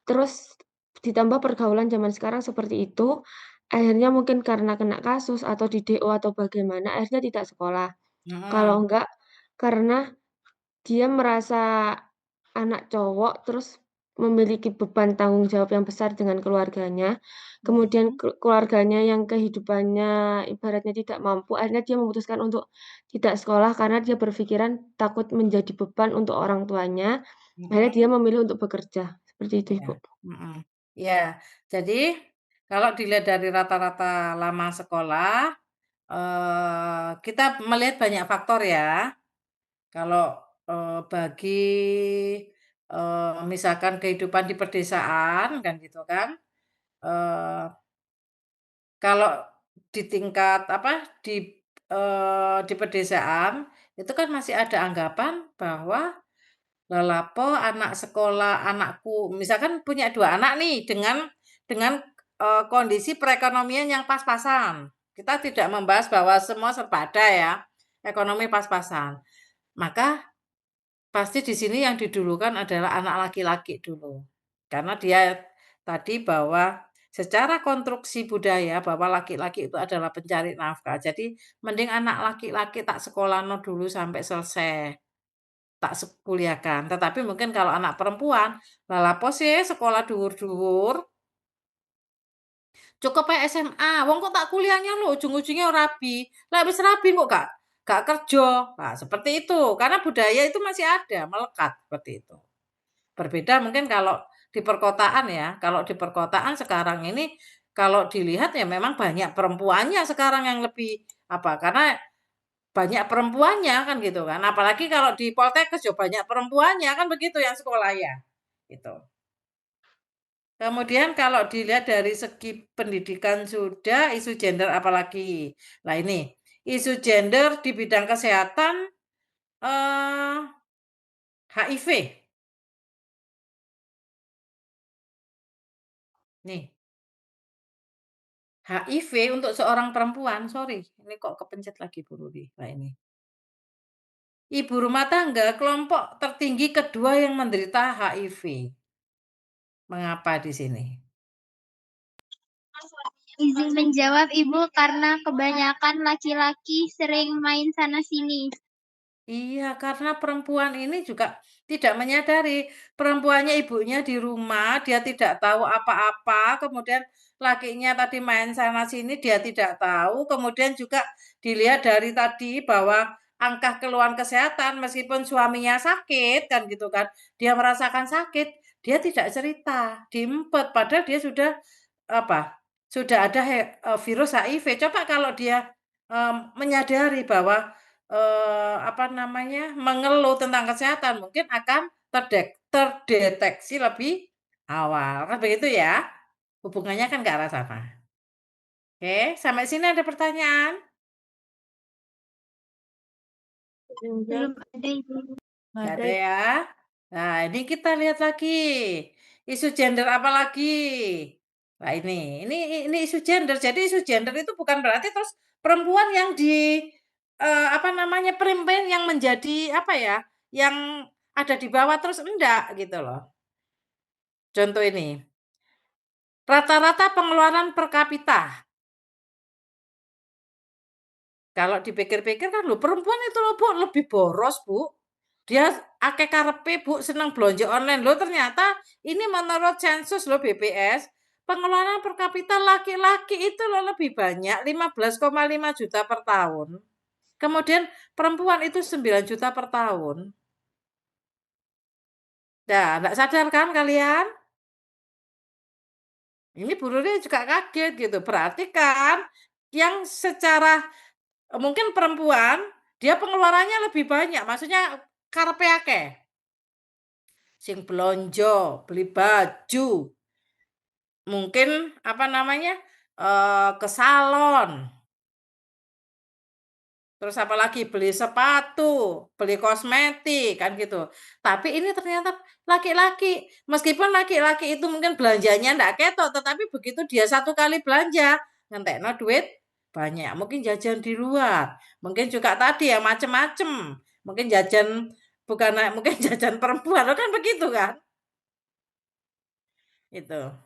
Terus ditambah pergaulan zaman sekarang seperti itu, akhirnya mungkin karena kena kasus atau di DO atau bagaimana, akhirnya tidak sekolah. Kalau mhm, enggak, karena dia merasa anak cowok, terus memiliki beban tanggung jawab yang besar dengan keluarganya, kemudian mhm, keluarganya yang kehidupannya ibaratnya tidak mampu, akhirnya dia memutuskan untuk tidak sekolah karena dia berpikiran takut menjadi beban untuk orang tuanya, akhirnya dia mhm, memilih untuk bekerja, seperti itu, ya, Ibu. mhm. Iya, jadi kalau dilihat dari rata-rata lama sekolah, kita melihat banyak faktor ya. Kalau, bagi, misalkan kehidupan di pedesaan kan gitu kan, eee, kalau di tingkat apa, di pedesaan itu kan masih ada anggapan bahwa lelapo anak sekolah anakku misalkan punya 2 anak nih dengan kondisi perekonomian yang pas-pasan. Kita tidak membahas bahwa semua serba ada ya, ekonomi pas-pasan. Maka pasti di sini yang didulukan adalah anak laki-laki dulu. Karena dia tadi bahwa secara konstruksi budaya bahwa laki-laki itu adalah pencari nafkah. Jadi mending anak laki-laki tak sekolahno dulu sampai selesai, tak sekuliahkan. Tetapi mungkin kalau anak perempuan, lah lapo sih sekolah dhuwur-dhuwur, cukup ae SMA, wong kok tak kuliahnya lho ujung-ujungnya rabi. Lah wis rabi kok gak kerja. Nah, seperti itu. Karena budaya itu masih ada, melekat seperti itu. Berbeda mungkin kalau di perkotaan ya, kalau di perkotaan sekarang ini kalau dilihat ya memang banyak perempuannya sekarang yang lebih apa, karena banyak perempuannya kan gitu kan, apalagi kalau di Poltekkes ya banyak perempuannya kan begitu yang sekolah ya, gitu. Kemudian kalau dilihat dari segi pendidikan sudah, isu gender apalagi. Nah ini, isu gender di bidang kesehatan, HIV. Nih, HIV untuk seorang perempuan, sorry, ini kok kepencet lagi Bu Ruri. Nah ini, ibu rumah tangga kelompok tertinggi kedua yang menderita HIV. Mengapa di sini? Izin menjawab Ibu karena kebanyakan laki-laki sering main sana sini. Iya, karena perempuan ini juga tidak menyadari, perempuannya ibunya di rumah, dia tidak tahu apa-apa, kemudian lakinya tadi main sana sini dia tidak tahu, kemudian juga dilihat dari tadi bahwa angka keluhan kesehatan meskipun suaminya sakit kan gitu kan, dia merasakan sakit, dia tidak cerita, diempet padahal dia sudah apa, sudah ada virus HIV. Coba kalau dia, menyadari bahwa apa namanya, mengeluh tentang kesehatan mungkin akan terdeteksi lebih awal, kan begitu ya? Hubungannya kan ke arah sana. Oke, sampai sini ada pertanyaan? Belum ada Ibu. nggak Nggak ada ada ya? Nah, ini kita lihat lagi, isu gender apa lagi? Nah ini isu gender. Jadi isu gender itu bukan berarti terus perempuan yang apa namanya, primpain yang menjadi apa ya, yang ada di bawah terus enggak gitu loh. Contoh ini, rata-rata pengeluaran per kapita. Kalau dipikir-pikir kan loh perempuan itu loh Bu, lebih boros Bu. Dia akeh karepe Bu, seneng belanja online. Loh ternyata ini menurut sensus loh BPS, pengeluaran per kapita laki-laki itu lebih banyak, 15,5 juta per tahun. Kemudian perempuan itu 9 juta per tahun. Nah, nggak sadar kan kalian? Ini Bu Ruri juga kaget gitu. Berarti kan yang secara mungkin perempuan dia pengeluarannya lebih banyak, maksudnya karepe akeh. Sing belanja, beli baju. Mungkin apa namanya? Ke salon. Terus apalagi beli sepatu, beli kosmetik kan gitu. Tapi ini ternyata laki-laki, meskipun laki-laki itu mungkin belanjanya ndak ketok, tetapi begitu dia satu kali belanja, ngentekno duit banyak. Mungkin jajan di luar, mungkin juga tadi ya macem-macem. Mungkin jajan bukan mungkin jajan perempuan, kan begitu kan? Itu.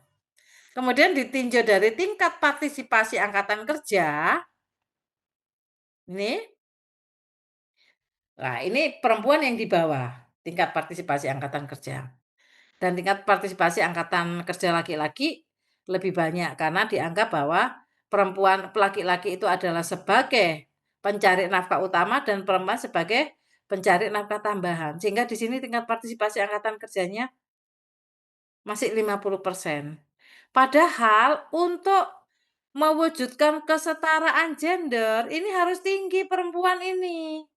Kemudian ditinjau dari tingkat partisipasi angkatan kerja. Ini Nah, ini perempuan yang di bawah tingkat partisipasi angkatan kerja. Dan tingkat partisipasi angkatan kerja laki-laki lebih banyak karena dianggap bahwa perempuan laki-laki itu adalah sebagai pencari nafkah utama dan perempuan sebagai pencari nafkah tambahan. Sehingga di sini tingkat partisipasi angkatan kerjanya masih 50%. Padahal untuk mewujudkan kesetaraan gender ini harus tinggi perempuan ini.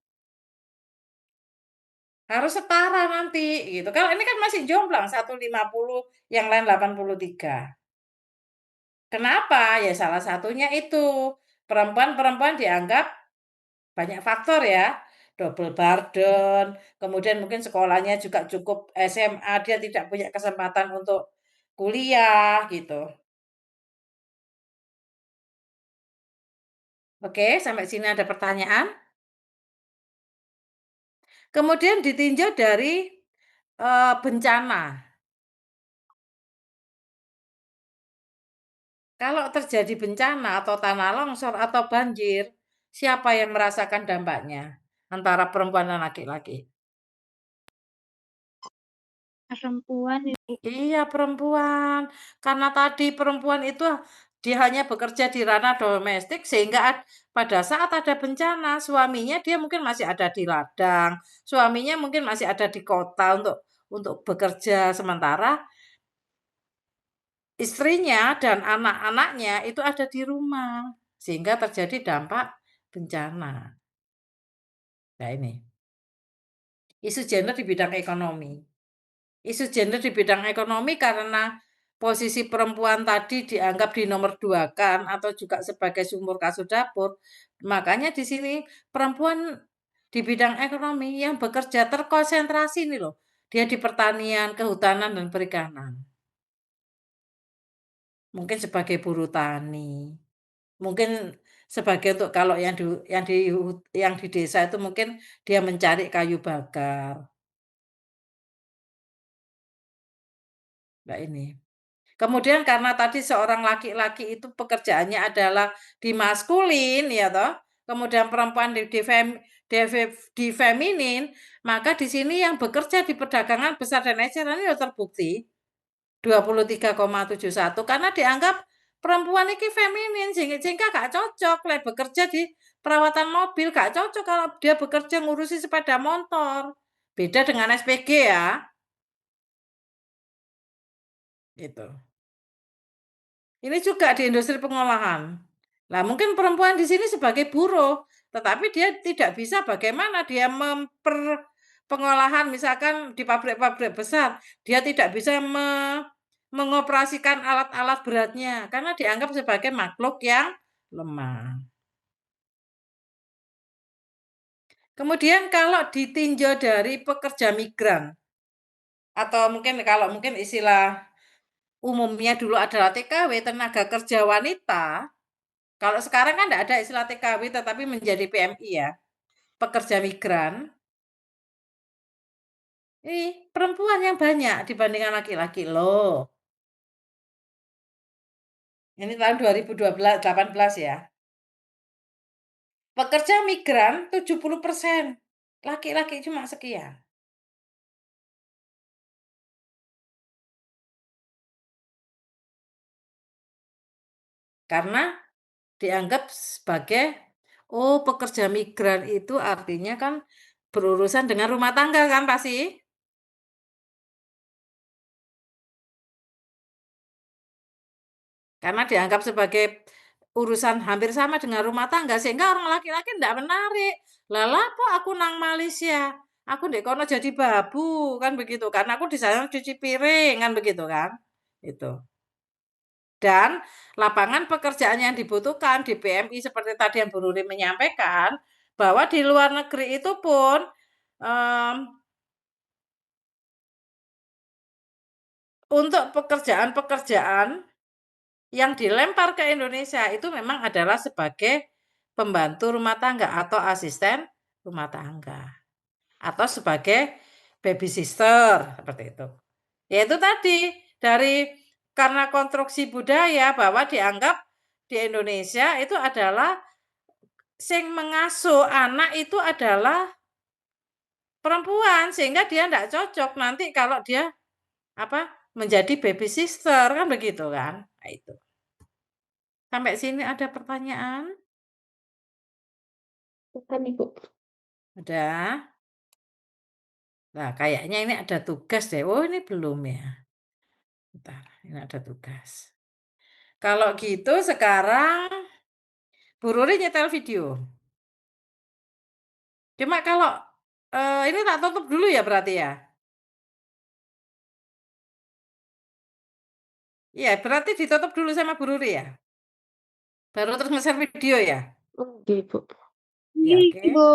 Harus setara nanti gitu. Kalau ini kan masih jomplang 150, yang lain 83. Kenapa? Ya salah satunya itu perempuan-perempuan dianggap banyak faktor ya. Double burden, kemudian mungkin sekolahnya juga cukup SMA, dia tidak punya kesempatan untuk kuliah gitu. Oke, sampai sini ada pertanyaan? Kemudian ditinjau dari bencana. Kalau terjadi bencana atau tanah longsor atau banjir, siapa yang merasakan dampaknya antara perempuan dan laki-laki? Perempuan. Iya, perempuan. Karena tadi perempuan itu dia hanya bekerja di ranah domestik sehingga pada saat ada bencana, suaminya dia mungkin masih ada di ladang, suaminya mungkin masih ada di kota untuk bekerja, sementara istrinya dan anak-anaknya itu ada di rumah, sehingga terjadi dampak bencana. Nah ini, isu gender di bidang ekonomi. Isu gender di bidang ekonomi karena posisi perempuan tadi dianggap dinomorduakan atau juga sebagai sumur kasur dapur. Makanya di sini perempuan di bidang ekonomi yang bekerja terkonsentrasi nih loh. Dia di pertanian, kehutanan, dan perikanan. Mungkin sebagai buruh tani. Mungkin sebagai untuk kalau yang di desa itu mungkin dia mencari kayu bakar. Nah ini. Kemudian karena tadi seorang laki-laki itu pekerjaannya adalah di maskulin ya toh, kemudian perempuan di feminin, maka di sini yang bekerja di perdagangan besar dan eceran ini terbukti 23,71 karena dianggap perempuan ini feminin sehingga gak cocok lah bekerja di perawatan mobil, gak cocok kalau dia bekerja ngurusi sepeda motor. Beda dengan SPG ya. Gitu. Ini juga di industri pengolahan. Nah, mungkin perempuan di sini sebagai buruh, tetapi dia tidak bisa bagaimana dia pengolahan misalkan di pabrik-pabrik besar, dia tidak bisa mengoperasikan alat-alat beratnya karena dianggap sebagai makhluk yang lemah. Kemudian kalau ditinjau dari pekerja migran atau mungkin istilah umumnya dulu adalah TKW, tenaga kerja wanita. Kalau sekarang kan enggak ada istilah TKW tetapi menjadi PMI ya, pekerja migran. Ini perempuan yang banyak dibandingkan laki-laki loh. Ini tahun 2018 ya. Pekerja migran 70%, laki-laki cuma sekian. Karena dianggap sebagai, oh pekerja migran itu artinya kan berurusan dengan rumah tangga kan pasti? Karena dianggap sebagai urusan hampir sama dengan rumah tangga, sehingga orang laki-laki ndak menarik. Lah lapo aku nang Malaysia, aku ndek kono jadi babu, kan begitu. Karena aku di sana cuci piring, kan begitu kan. Itu. Dan lapangan pekerjaan yang dibutuhkan di PMI seperti tadi yang Bu Ruri menyampaikan, bahwa di luar negeri itu pun, untuk pekerjaan-pekerjaan yang dilempar ke Indonesia itu memang adalah sebagai pembantu rumah tangga atau asisten rumah tangga. Atau sebagai baby sister, seperti itu. Ya itu tadi, karena konstruksi budaya bahwa dianggap di Indonesia itu adalah sing mengasuh anak itu adalah perempuan, sehingga dia enggak cocok nanti kalau dia menjadi baby sister, kan begitu kan? Nah, itu. Sampai sini ada pertanyaan? Bukan, Ibu. Udah? Nah, kayaknya ini ada tugas deh. Oh, ini belum ya. Bentar, ini ada tugas. Kalau gitu sekarang Bu Ruri nyetel video. Cuma kalau ini tak tutup dulu ya berarti ya? Iya, berarti ditutup dulu sama Bu Ruri ya? Baru terus nge-share video ya? Oke, Ibu. Ya, oke. Ibu.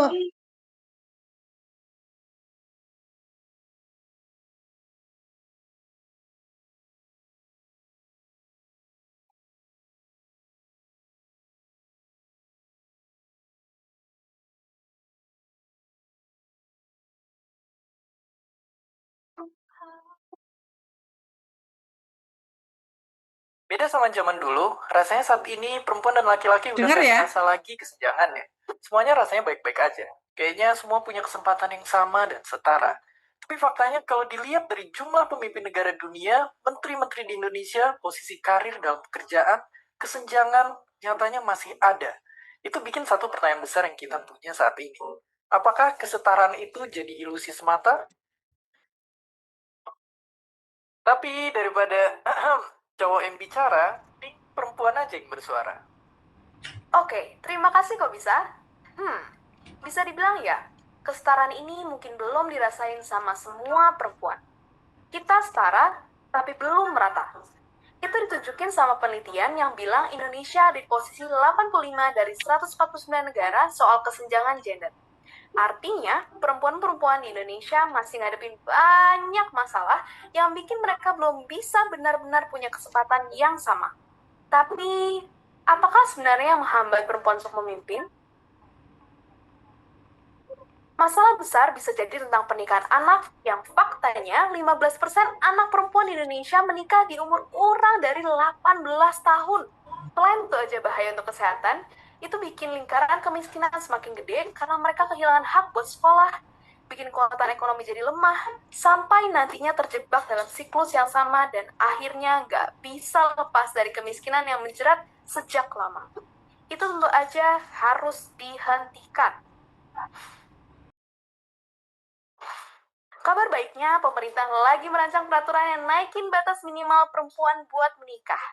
Beda sama zaman dulu, rasanya saat ini perempuan dan laki-laki udah Dengar gak ya? serasa lagi kesenjangan ya. Semuanya rasanya baik-baik aja. Kayaknya semua punya kesempatan yang sama dan setara. Tapi faktanya kalau dilihat dari jumlah pemimpin negara dunia, menteri-menteri di Indonesia, posisi karir dalam pekerjaan, kesenjangan nyatanya masih ada. Itu bikin satu pertanyaan besar yang kita punya saat ini. Apakah kesetaraan itu jadi ilusi semata? Tapi daripada cowok yang bicara, perempuan aja yang bersuara. Oke, terima kasih kok bisa. Bisa dibilang ya, kesetaraan ini mungkin belum dirasain sama semua perempuan. Kita setara, tapi belum merata. Itu ditunjukin sama penelitian yang bilang Indonesia di posisi 85 dari 149 negara soal kesenjangan gender. Artinya, perempuan-perempuan di Indonesia masih ngadepin banyak masalah yang bikin mereka belum bisa benar-benar punya kesempatan yang sama. Tapi, apakah sebenarnya yang menghambat perempuan untuk memimpin? Masalah besar bisa jadi tentang pernikahan anak yang faktanya 15% anak perempuan di Indonesia menikah di umur kurang dari 18 tahun. Selain itu aja bahaya untuk kesehatan, itu bikin lingkaran kemiskinan semakin gede karena mereka kehilangan hak buat sekolah, bikin kekuatan ekonomi jadi lemah, sampai nantinya terjebak dalam siklus yang sama dan akhirnya nggak bisa lepas dari kemiskinan yang menjerat sejak lama. Itu tentu aja harus dihentikan. Kabar baiknya, pemerintah lagi merancang peraturan yang naikin batas minimal perempuan buat menikah.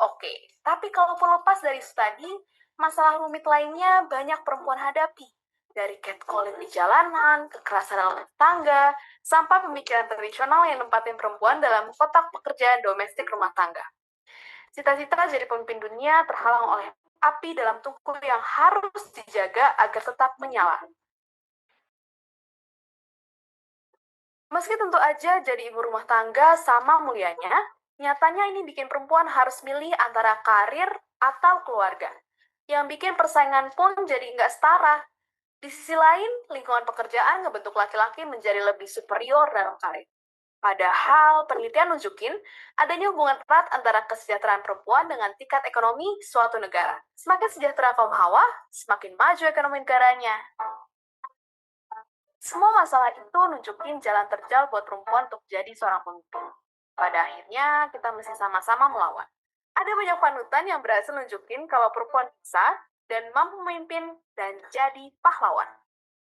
Oke, tapi kalaupun lepas dari studi, masalah rumit lainnya banyak perempuan hadapi. Dari catcalling di jalanan, kekerasan dalam rumah tangga, sampai pemikiran tradisional yang nempatin perempuan dalam kotak pekerjaan domestik rumah tangga. Cita-cita jadi pemimpin dunia terhalang oleh api dalam tungku yang harus dijaga agar tetap menyala. Meski tentu aja jadi ibu rumah tangga sama mulianya, nyatanya ini bikin perempuan harus milih antara karir atau keluarga. Yang bikin persaingan pun jadi nggak setara. Di sisi lain, lingkungan pekerjaan ngebentuk laki-laki menjadi lebih superior dalam karir. Padahal penelitian nunjukin adanya hubungan erat antara kesejahteraan perempuan dengan tingkat ekonomi suatu negara. Semakin sejahtera kaum hawa, semakin maju ekonomi negaranya. Semua masalah itu nunjukin jalan terjal buat perempuan untuk jadi seorang pemimpin. Pada akhirnya, kita mesti sama-sama melawan. Ada banyak panutan yang berhasil nunjukin kalau perempuan bisa dan mampu memimpin dan jadi pahlawan.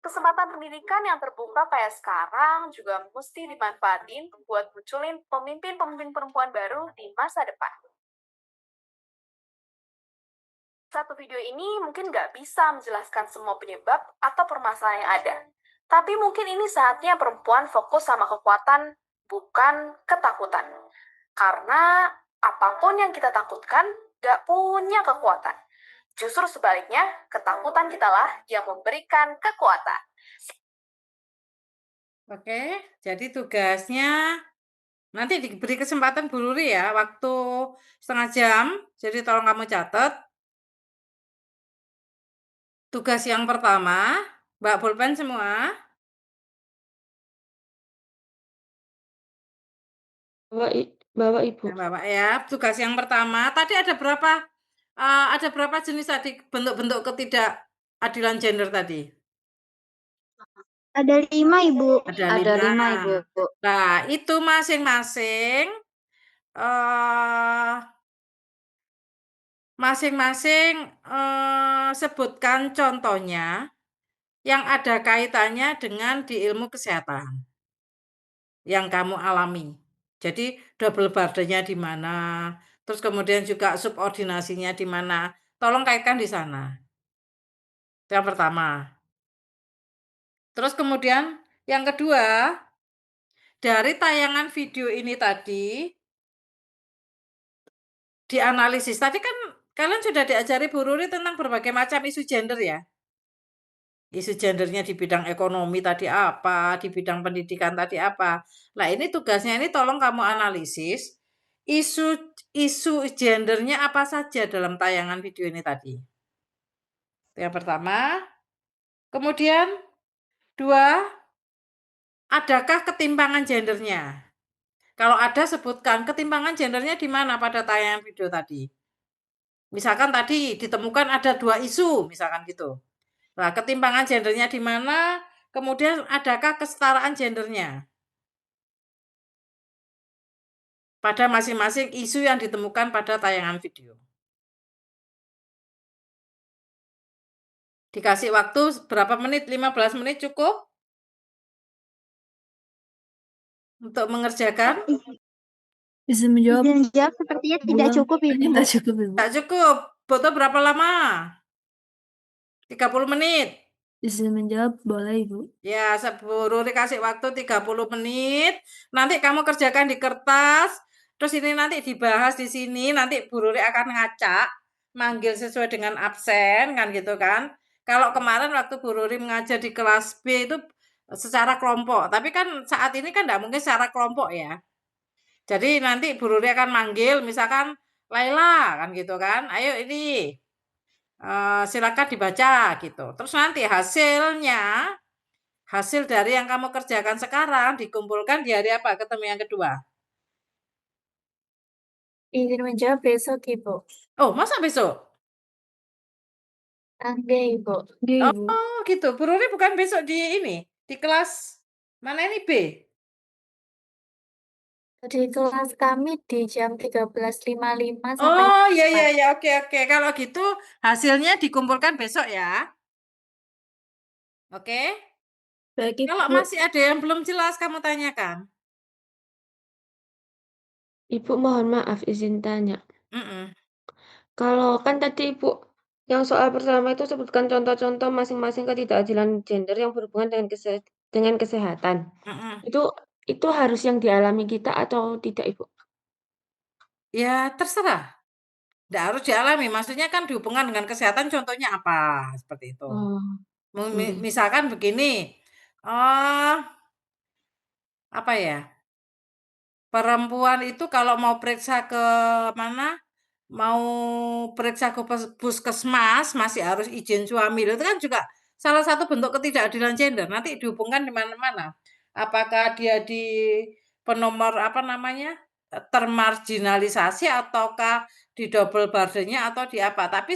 Kesempatan pendidikan yang terbuka kayak sekarang juga mesti dimanfaatin buat munculin pemimpin-pemimpin perempuan baru di masa depan. Satu video ini mungkin nggak bisa menjelaskan semua penyebab atau permasalahan yang ada. Tapi mungkin ini saatnya perempuan fokus sama kekuatan, bukan ketakutan. Karena apapun yang kita takutkan, nggak punya kekuatan. Justru sebaliknya, ketakutan kitalah yang memberikan kekuatan. Oke, jadi tugasnya nanti diberi kesempatan Bu Ruri ya, waktu setengah jam. Jadi tolong kamu catat. Tugas yang pertama, Mbak pulpen semua. Bawa Ibu. Nah, Bapak ya, tugas yang pertama, tadi ada berapa jenis tadi bentuk-bentuk ketidakadilan gender tadi? Ada 5, Ibu. Ada 5, Ibu. Nah, itu masing-masing sebutkan contohnya yang ada kaitannya dengan di ilmu kesehatan yang kamu alami. Jadi double burden-nya di mana, terus kemudian juga subordinasinya di mana. Tolong kaitkan di sana. Itu yang pertama. Terus kemudian yang kedua, dari tayangan video ini tadi dianalisis. Tadi kan kalian sudah diajari Bu Ruri tentang berbagai macam isu gender ya. Isu gendernya di bidang ekonomi tadi apa, di bidang pendidikan tadi apa. Nah, ini tugasnya ini tolong kamu analisis isu gendernya apa saja dalam tayangan video ini tadi. Itu yang pertama. Kemudian 2, adakah ketimpangan gendernya? Kalau ada, sebutkan ketimpangan gendernya di mana pada tayangan video tadi. Misalkan tadi ditemukan ada 2 isu, misalkan gitu. Nah, ketimpangan gendernya di mana? Kemudian adakah kesetaraan gendernya? Pada masing-masing isu yang ditemukan pada tayangan video. Dikasih waktu berapa menit? 15 menit cukup? Untuk mengerjakan? Bisa menjawab. Izin jawab sepertinya tidak cukup, Ibu. Tidak cukup, Ibu. Tak cukup. Butuh berapa lama? 30 menit. Izin menjawab boleh, Ibu. Ya, Bu Ruri kasih waktu 30 menit. Nanti kamu kerjakan di kertas. Terus ini nanti dibahas di sini. Nanti Bu Ruri akan ngacak, manggil sesuai dengan absen, kan gitu kan. Kalau kemarin waktu Bu Ruri mengajar di kelas B itu secara kelompok. Tapi kan saat ini kan enggak mungkin secara kelompok ya. Jadi nanti Bu Ruri akan manggil, misalkan Laila, kan gitu kan. Ayo ini, silakan dibaca gitu. Terus nanti hasil dari yang kamu kerjakan sekarang dikumpulkan di hari apa? Ketemu yang kedua. Izin menjawab besok, Ibu. Oh, masa besok? Enggak, Ibu. Oh, gitu. Bu Ruri bukan besok di kelas mana ini B? Di kelas kami di jam 13.55 sampai Oh, ya, oke. Kalau gitu hasilnya dikumpulkan besok ya. Oke? Baik, Kalau Ibu. masih ada yang belum jelas kamu tanyakan. Ibu mohon maaf izin tanya. Mm-mm. Kalau kan tadi Ibu yang soal pertama itu sebutkan contoh-contoh masing-masing ketidakadilan gender yang berhubungan dengan kesehatan. Mm-mm. Itu harus yang dialami kita atau tidak, Ibu? Ya, terserah. Nggak harus dialami, maksudnya kan dihubungkan dengan kesehatan, contohnya apa? Seperti itu. Oh, Misalkan begini, apa ya? Perempuan itu kalau mau periksa ke mana? Mau periksa ke puskesmas masih harus izin suami. Itu kan juga salah satu bentuk ketidakadilan gender. Nanti dihubungkan di mana-mana. Apakah dia di penomor termarginalisasi ataukah di double burden-nya atau di apa. Tapi